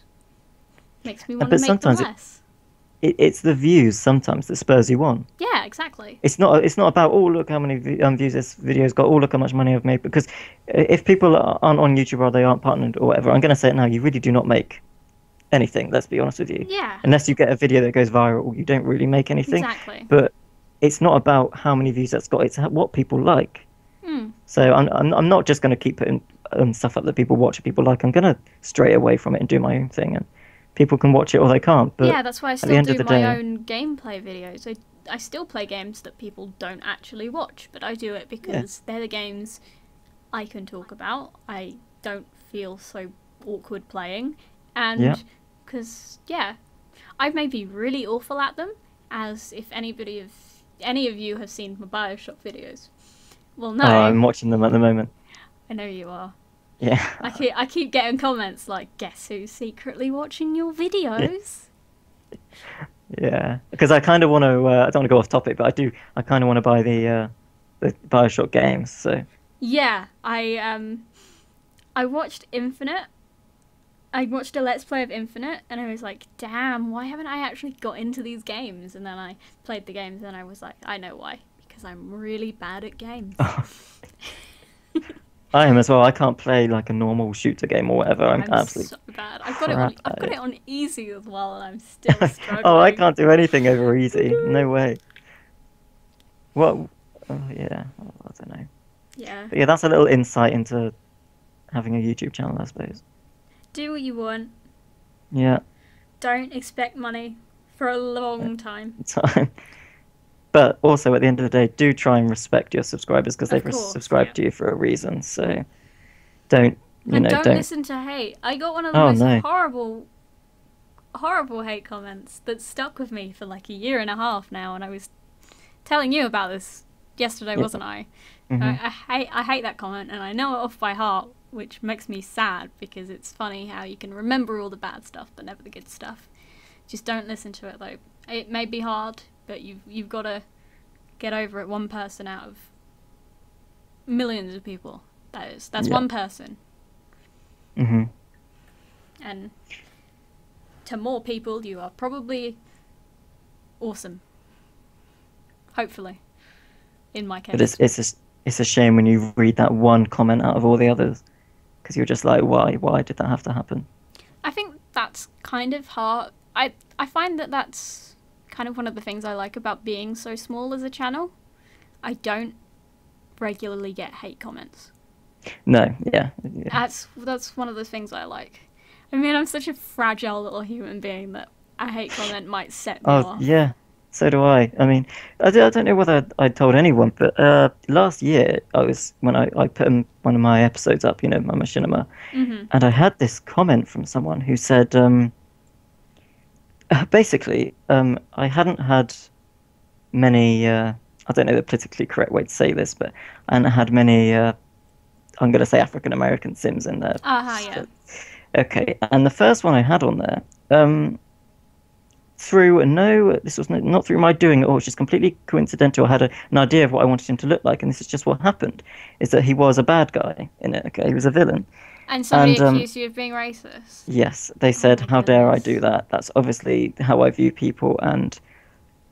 Speaker 2: makes me want to
Speaker 1: but
Speaker 2: make them
Speaker 1: sometimes
Speaker 2: less.
Speaker 1: it's the views sometimes that spurs you on.
Speaker 2: Yeah, exactly.
Speaker 1: It's not about, oh, look how many views this video's got, oh, look how much money I've made, because if people aren't on YouTube or they aren't partnered or whatever, I'm going to say it now, you really do not make anything, let's be honest with you.
Speaker 2: Yeah,
Speaker 1: Unless you get a video that goes viral, you don't really make anything.
Speaker 2: exactly.
Speaker 1: But it's not about how many views that's got, it's what people like.
Speaker 2: Hmm.
Speaker 1: So I'm not just going to keep putting stuff up that people watch and people like. I'm going to stray away from it and do my own thing, and people can watch it or they can't. But
Speaker 2: Yeah, that's why I
Speaker 1: at the
Speaker 2: still
Speaker 1: end of
Speaker 2: do
Speaker 1: the
Speaker 2: my
Speaker 1: day,
Speaker 2: own gameplay videos. I still play games that people don't actually watch, but I do it
Speaker 1: yeah,
Speaker 2: because they're the games I can talk about. I don't feel so awkward playing,
Speaker 1: yeah.
Speaker 2: and because I may be really awful at them. As if any of you have seen my Bioshock videos, well,
Speaker 1: Oh,
Speaker 2: no,
Speaker 1: I'm watching them at the moment.
Speaker 2: I know you are.
Speaker 1: Yeah.
Speaker 2: I keep getting comments like, "Guess who's secretly watching your
Speaker 1: Yeah.
Speaker 2: videos?"
Speaker 1: Yeah, because I kind of want to. I don't want to go off topic, but I do. I kind of want to buy the Bioshock games. So
Speaker 2: Yeah, I watched Infinite. I watched a Let's Play of Infinite, and I was like, damn, why haven't I actually got into these games? And then I played the games, and I was like, I know why. Because I'm really bad at games.
Speaker 1: I am as well. I can't play like a normal shooter game or whatever. I'm
Speaker 2: I'm
Speaker 1: absolutely
Speaker 2: so bad.
Speaker 1: crap
Speaker 2: I've
Speaker 1: at
Speaker 2: got
Speaker 1: it.
Speaker 2: it on easy as well, and I'm still
Speaker 1: Oh, I
Speaker 2: struggling.
Speaker 1: can't do anything over easy. No way. What? Oh, yeah. I don't know.
Speaker 2: Yeah.
Speaker 1: But yeah, that's a little insight into having a YouTube channel, I suppose.
Speaker 2: Do what you want.
Speaker 1: Yeah.
Speaker 2: Don't expect money for a long time.
Speaker 1: Time. But also, at the end of the day, do try and respect your subscribers because
Speaker 2: Of
Speaker 1: they've
Speaker 2: course, yeah.
Speaker 1: subscribed to you for a reason. So don't,
Speaker 2: And don't
Speaker 1: don't.
Speaker 2: listen to hate. I got one of the
Speaker 1: Oh
Speaker 2: most
Speaker 1: no.
Speaker 2: horrible hate comments that stuck with me for like a year and a half now, and I was telling you about this yesterday,
Speaker 1: Yeah.
Speaker 2: wasn't I?
Speaker 1: Hmm.
Speaker 2: I hate that comment, and I know it off by heart, which makes me sad because it's funny how you can remember all the bad stuff but never the good stuff. Just don't listen to it though. It may be hard, but you've got to get over it. One person out of millions of people. That's
Speaker 1: Yeah.
Speaker 2: one person,
Speaker 1: Hmm.
Speaker 2: and to more people, you are probably awesome. Hopefully, in my
Speaker 1: But
Speaker 2: case.
Speaker 1: it's a shame when you read that one comment out of all the others because you're just like, why did that have to happen?
Speaker 2: I think that's kind of hard. I find that that's kind of one of the things I like about being so small as a channel. I don't regularly get hate comments.
Speaker 1: No, yeah.
Speaker 2: That's one of the things I like. I mean, I'm such a fragile little human being that a hate comment might set me
Speaker 1: Oh,
Speaker 2: off.
Speaker 1: yeah. So do I. I mean, I don't know whether I told anyone, but last year I put one of my episodes up, my machinima,
Speaker 2: Mhm.
Speaker 1: and I had this comment from someone who said, basically, I hadn't had many. I don't know the politically correct way to say this, but I hadn't had many. I'm going to say African American Sims in there.
Speaker 2: Yeah.
Speaker 1: Okay, and the first one I had on there, this was not through my doing it all, it's just completely coincidental. I had an idea of what I wanted him to look like, and this is just what happened, is that he was a bad guy in it, okay? He was a villain.
Speaker 2: And somebody
Speaker 1: And
Speaker 2: accused you of being racist.
Speaker 1: yes, they
Speaker 2: Oh
Speaker 1: said,
Speaker 2: my
Speaker 1: how dare I
Speaker 2: goodness.
Speaker 1: do that? That's obviously how I view people, and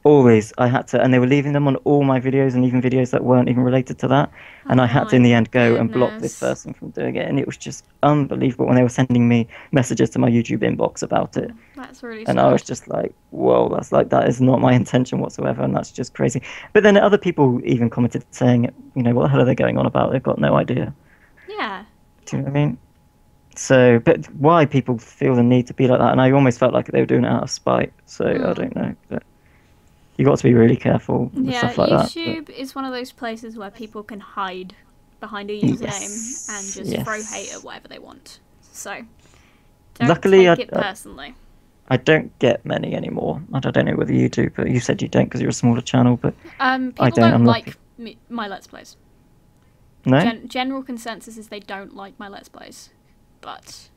Speaker 1: always I had to, and they were leaving them on all my videos and even videos that weren't even related to that. And I
Speaker 2: Oh
Speaker 1: had to,
Speaker 2: my
Speaker 1: in the end, go and block this
Speaker 2: goodness.
Speaker 1: person from doing it. And it was just unbelievable when they were sending me messages to my YouTube inbox about it.
Speaker 2: That's really
Speaker 1: And I was
Speaker 2: sad.
Speaker 1: just like, whoa, that is not my intention whatsoever. And that's just crazy. But then other people even commented saying, what the hell are they going on about? They've got no idea.
Speaker 2: Yeah.
Speaker 1: Do you know what I mean? So, but why people feel the need to be like that? And I almost felt like they were doing it out of spite. So I don't know. But you got to be really careful with
Speaker 2: Yeah,
Speaker 1: stuff like that. But
Speaker 2: YouTube is one of those places where people can hide behind a username and just throw hate
Speaker 1: yes.
Speaker 2: at whatever they want. So, don't
Speaker 1: Luckily,
Speaker 2: take it personally.
Speaker 1: I don't get many anymore. I don't know whether you do, but you said you don't because you're a smaller channel. But I
Speaker 2: People
Speaker 1: don't. I'm lucky.
Speaker 2: like my Let's Plays.
Speaker 1: No?
Speaker 2: General consensus is they don't like my Let's Plays. but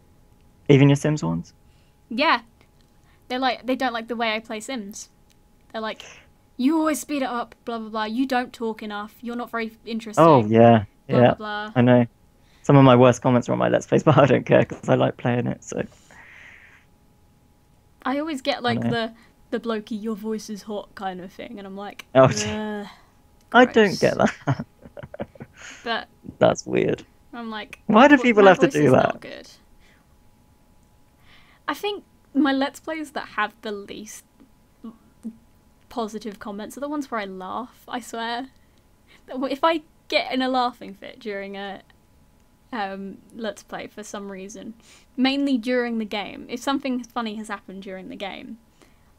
Speaker 1: Even your Sims ones?
Speaker 2: yeah, they don't like the way I play Sims. They're like, you always speed it up, blah blah blah. You don't talk enough. You're not very
Speaker 1: Oh,
Speaker 2: interesting,
Speaker 1: yeah.
Speaker 2: blah blah
Speaker 1: Yeah.
Speaker 2: blah.
Speaker 1: I know. Some of my worst comments are on my Let's Plays, but I don't care because I like playing it, so
Speaker 2: I always get
Speaker 1: I
Speaker 2: like
Speaker 1: know.
Speaker 2: the blokey, your voice is hot kind of thing, and I'm like,
Speaker 1: Oh,
Speaker 2: ugh,
Speaker 1: I don't get
Speaker 2: gross.
Speaker 1: that.
Speaker 2: But
Speaker 1: That's weird.
Speaker 2: I'm like,
Speaker 1: Why do people
Speaker 2: my
Speaker 1: have to
Speaker 2: voice
Speaker 1: do
Speaker 2: is
Speaker 1: that?
Speaker 2: not good. I think my Let's Plays that have the least positive comments are the ones where I laugh. I swear. If I get in a laughing fit during a Let's Play for some reason, mainly during the game, if something funny has happened during the game,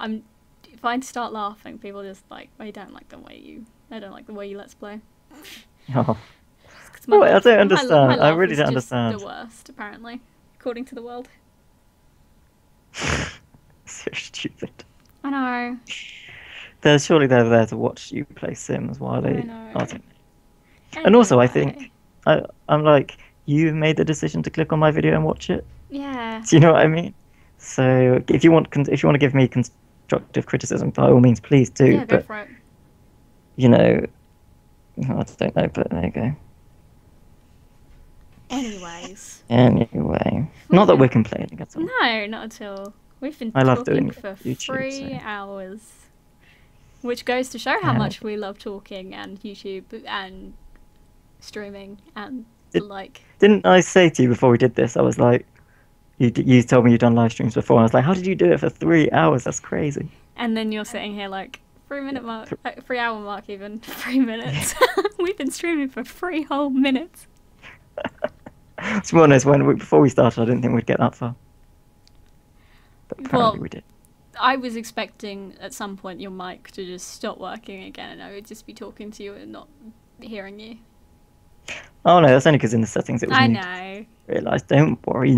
Speaker 2: if I start laughing, people are just like, I don't like the way you Let's Play.
Speaker 1: Oh,
Speaker 2: 'Cause
Speaker 1: oh, I don't
Speaker 2: my
Speaker 1: understand. I
Speaker 2: laugh
Speaker 1: really
Speaker 2: is
Speaker 1: don't
Speaker 2: just the
Speaker 1: understand.
Speaker 2: worst, apparently, according to the world.
Speaker 1: So stupid.
Speaker 2: I know.
Speaker 1: Surely they're there to watch you play Sims while
Speaker 2: I
Speaker 1: they. I
Speaker 2: know.
Speaker 1: don't know. And also, I
Speaker 2: Anyway,
Speaker 1: think I'm like, you made the decision to click on my video and watch it.
Speaker 2: yeah,
Speaker 1: Do you know what I mean? So if you want to give me constructive criticism, by all means, please do.
Speaker 2: yeah, go
Speaker 1: But
Speaker 2: for it.
Speaker 1: you know, I don't know. But there you go.
Speaker 2: Anyways,
Speaker 1: Anyway, not
Speaker 2: we've
Speaker 1: that we're
Speaker 2: been
Speaker 1: complaining at all.
Speaker 2: no, not at all. We've been
Speaker 1: I love
Speaker 2: talking
Speaker 1: doing
Speaker 2: for
Speaker 1: YouTube.
Speaker 2: 3 hours, which goes to show how
Speaker 1: Yeah.
Speaker 2: much we love talking and YouTube and streaming and the
Speaker 1: Did,
Speaker 2: like.
Speaker 1: didn't I say to you before we did this? I was like, you told me you'd done live streams before. And I was like, how did you do it for 3 hours? That's crazy.
Speaker 2: And then you're sitting here like 3 minute mark, 3 hour mark, even 3 minutes. We've been streaming for 3 whole minutes.
Speaker 1: To be honest, before we started, I didn't think we'd get that far, but apparently
Speaker 2: Well,
Speaker 1: we did.
Speaker 2: I was expecting at some point your mic to just stop working again, and I would just be talking to you and not hearing you.
Speaker 1: Oh no, that's only because in the settings it was
Speaker 2: I
Speaker 1: muted.
Speaker 2: know.
Speaker 1: Realised, don't worry,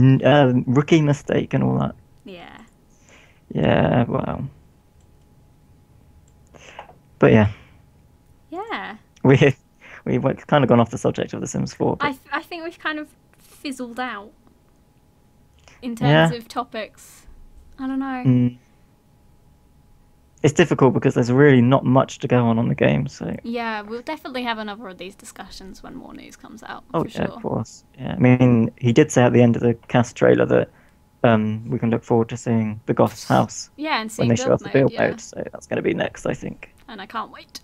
Speaker 1: rookie mistake and all that.
Speaker 2: Yeah.
Speaker 1: Yeah, well, but yeah,
Speaker 2: Yeah.
Speaker 1: we we've kind of gone off the subject of The Sims 4, but
Speaker 2: I think we've kind of fizzled out in terms
Speaker 1: yeah,
Speaker 2: of topics. I don't know.
Speaker 1: mm, it's difficult because there's really not much to go on the game. So
Speaker 2: Yeah, we'll definitely have another of these discussions when more news comes out,
Speaker 1: oh
Speaker 2: for
Speaker 1: yeah, of
Speaker 2: sure.
Speaker 1: course, yeah. I mean, he did say at the end of the cast trailer that we can look forward to seeing the Goth's house
Speaker 2: Yeah, and
Speaker 1: when
Speaker 2: seeing
Speaker 1: they show
Speaker 2: build
Speaker 1: us the
Speaker 2: mode,
Speaker 1: build
Speaker 2: yeah.
Speaker 1: mode. So that's going to be next, I think.
Speaker 2: And I can't wait.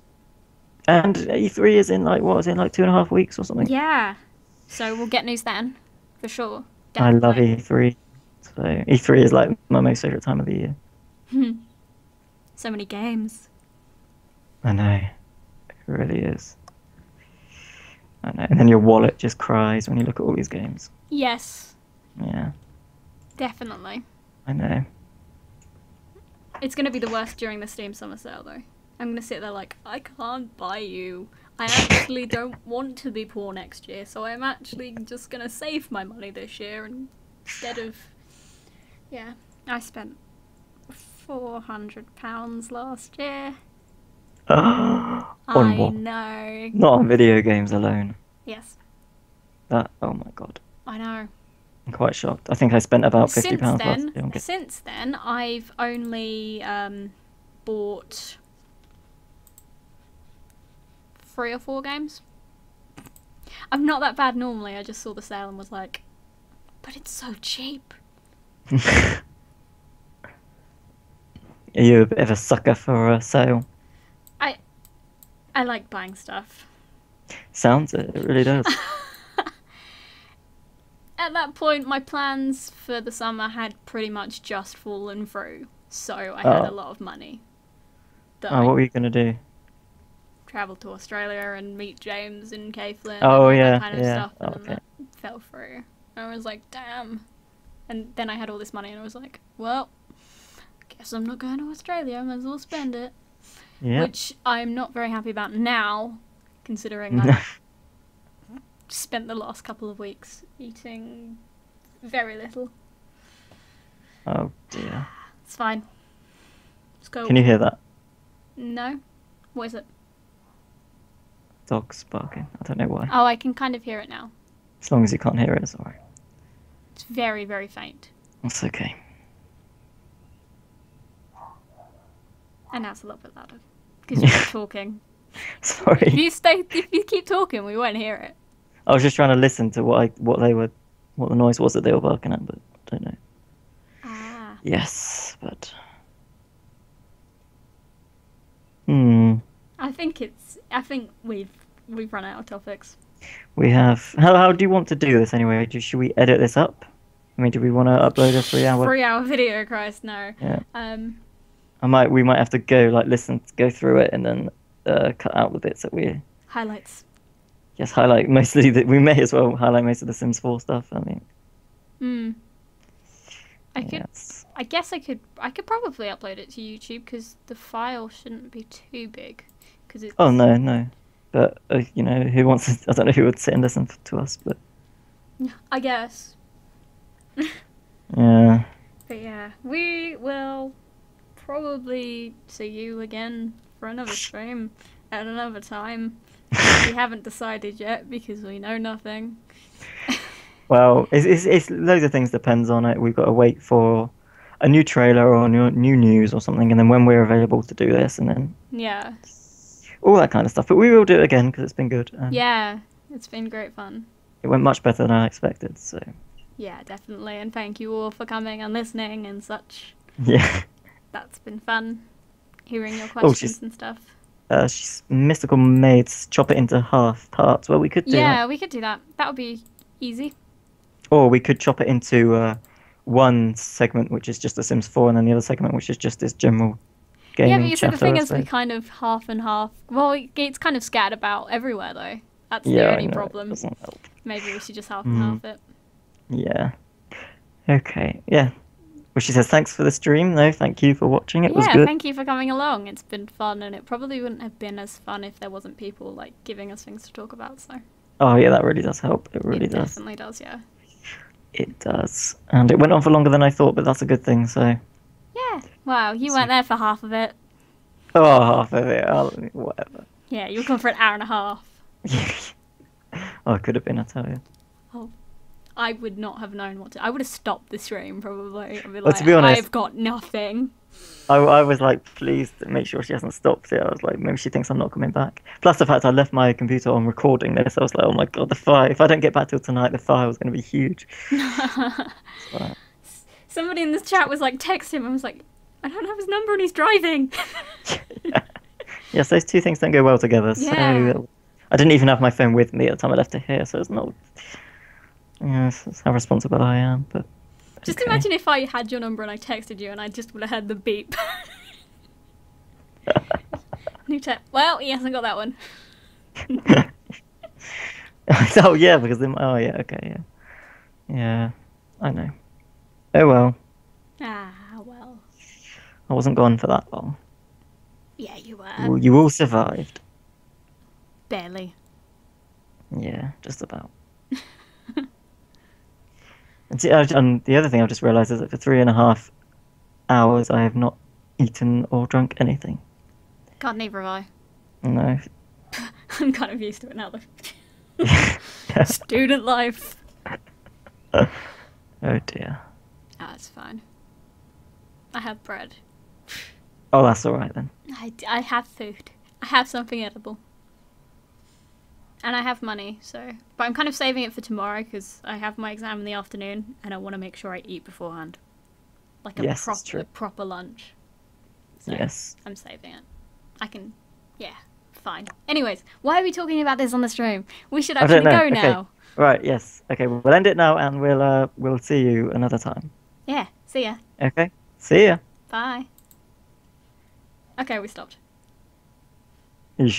Speaker 1: And E3 is in like what is it, like 2.5 weeks or something?
Speaker 2: Yeah. So we'll get news then, for sure.
Speaker 1: I love
Speaker 2: Definitely.
Speaker 1: E3. So E3 is like my most favorite time of the year.
Speaker 2: So many games.
Speaker 1: I know. It really is. I know. And then your wallet just cries when you look at all these games.
Speaker 2: Yes,
Speaker 1: Yeah,
Speaker 2: definitely.
Speaker 1: I know.
Speaker 2: It's going to be the worst during the Steam Summer Sale, though. I'm going to sit there like, I can't buy you. I actually don't want to be poor next year, so I'm actually just going to save my money this year instead of... Yeah, I spent £400 last year.
Speaker 1: On
Speaker 2: I
Speaker 1: what?
Speaker 2: know.
Speaker 1: Not on video games alone.
Speaker 2: Yes,
Speaker 1: That, oh my god.
Speaker 2: I know.
Speaker 1: I'm quite shocked. I think I spent about £50 last year on games.
Speaker 2: Since then, I've only bought 3 or 4 games. I'm not that bad normally. I just saw the sale and was like, but it's so cheap.
Speaker 1: Are you a bit of a sucker for a sale?
Speaker 2: I like buying stuff.
Speaker 1: Sounds it. It really does.
Speaker 2: At that point, my plans for the summer had pretty much just fallen through, so I had a lot of money. That
Speaker 1: Oh,
Speaker 2: I
Speaker 1: what were you gonna do?
Speaker 2: traveled to Australia and meet James and Caitlin and
Speaker 1: Oh
Speaker 2: all
Speaker 1: yeah,
Speaker 2: that kind of
Speaker 1: yeah.
Speaker 2: stuff, and
Speaker 1: Oh,
Speaker 2: then
Speaker 1: okay.
Speaker 2: that fell through. I was like, damn. And then I had all this money, and I was like, well, guess I'm not going to Australia. I might as well spend it.
Speaker 1: Yeah.
Speaker 2: Which I'm not very happy about now, considering I've spent the last couple of weeks eating very little.
Speaker 1: Oh dear.
Speaker 2: It's fine. Let's go.
Speaker 1: Can you hear that?
Speaker 2: No? What is it?
Speaker 1: Dog's barking. I don't know why.
Speaker 2: Oh, I can kind of hear it now.
Speaker 1: As long as you can't hear it, it's alright.
Speaker 2: It's very, very faint.
Speaker 1: That's okay.
Speaker 2: And now it's a little bit louder. Because you keep talking.
Speaker 1: Sorry.
Speaker 2: If you keep talking, we won't hear it.
Speaker 1: I was just trying to listen to what the noise was that they were barking at, but I don't know.
Speaker 2: Ah.
Speaker 1: Yes, but
Speaker 2: I think we've run out of topics.
Speaker 1: We have. How do you want to do this anyway? Should we edit this up? I mean, do we want to upload a 3 hour?
Speaker 2: 3 hour video, Christ, no.
Speaker 1: Yeah. We might have to go through it and then cut out the bits that we.
Speaker 2: Highlights.
Speaker 1: Yes, highlight mostly that we may as well highlight most of the Sims 4 stuff. I mean.
Speaker 2: I guess I could probably upload it to YouTube because the file shouldn't be too big. It's...
Speaker 1: Oh no. But who wants to? I don't know who would sit and listen to us, but.
Speaker 2: I guess.
Speaker 1: Yeah.
Speaker 2: But yeah, we will probably see you again for another stream at another time. We haven't decided yet because we know nothing.
Speaker 1: Well, it's loads of things depends on it. We've got to wait for a new trailer or new news or something, and then when we're available to do this, and then all that kind of stuff. But we will do it again because it's been good.
Speaker 2: Yeah, it's been great fun.
Speaker 1: It went much better than I expected. So
Speaker 2: yeah, definitely, and thank you all for coming and listening and such.
Speaker 1: Yeah,
Speaker 2: that's been fun hearing your questions and stuff.
Speaker 1: She's mystical maids chop it into half parts. Well, we could do
Speaker 2: we could do that. That would be easy.
Speaker 1: Or we could chop it into one segment, which is just The Sims 4, and then the other segment, which is just this general gaming.
Speaker 2: Yeah, but you see, the thing is, we kind of half and half. Well, it's kind of scattered about everywhere, though. That's the only problem. It doesn't help. Maybe we should just half and half it.
Speaker 1: Yeah. Okay. Yeah. Well, she says thanks for the stream. No, thank you for watching. It was good.
Speaker 2: Yeah, thank you for coming along. It's been fun, and it probably wouldn't have been as fun if there wasn't people giving us things to talk about. So.
Speaker 1: Oh yeah, that really does help. It really does.
Speaker 2: It definitely does. Yeah.
Speaker 1: It does, and it went on for longer than I thought, but that's a good thing. So.
Speaker 2: Yeah. Wow, you weren't there for half of it.
Speaker 1: Oh, half of it. Whatever.
Speaker 2: Yeah, you were gone for an hour and a half.
Speaker 1: Oh, it could have been. I tell you.
Speaker 2: Oh. I would not have known what to... I would have stopped the stream, probably. I'd be
Speaker 1: well, to be honest,
Speaker 2: I've got nothing.
Speaker 1: I was like, please make sure she hasn't stopped it. I was like, maybe she thinks I'm not coming back. Plus the fact I left my computer on recording this, I was like, oh my god, the file. If I don't get back till tonight, the file is going to be huge. So.
Speaker 2: Somebody in this chat was like, text him. I was like, I don't have his number and he's driving.
Speaker 1: Yes, those two things don't go well together. Yeah. So I didn't even have my phone with me at the time I left it here, so it's not... Yes, that's how responsible I am, but...
Speaker 2: Just imagine if I had your number and I texted you and I just would have had the beep. New tap. Well, he hasn't got that one.
Speaker 1: Oh, yeah, because... Oh, yeah, okay, yeah. Yeah, I know. Oh, well.
Speaker 2: Ah, well.
Speaker 1: I wasn't gone for that long.
Speaker 2: Yeah, you were.
Speaker 1: You all survived.
Speaker 2: Barely.
Speaker 1: Yeah, just about. And the other thing I've just realised is that for 3.5 hours I have not eaten or drunk anything.
Speaker 2: God, neither have I.
Speaker 1: No.
Speaker 2: I'm kind of used to it now, though. Student life.
Speaker 1: Oh dear.
Speaker 2: Oh, it's fine. I have bread.
Speaker 1: Oh, that's alright then.
Speaker 2: I have food. I have something edible. And I have money, so... But I'm kind of saving it for tomorrow, because I have my exam in the afternoon, and I want to make sure I eat beforehand. Like a proper lunch. So
Speaker 1: yes.
Speaker 2: I'm saving it. I can... Yeah, fine. Anyways, why are we talking about this on the stream? We should actually go now.
Speaker 1: Right, yes. Okay, we'll end it now, and we'll see you another time.
Speaker 2: Yeah, see ya.
Speaker 1: Okay, see ya.
Speaker 2: Bye. Okay, we stopped.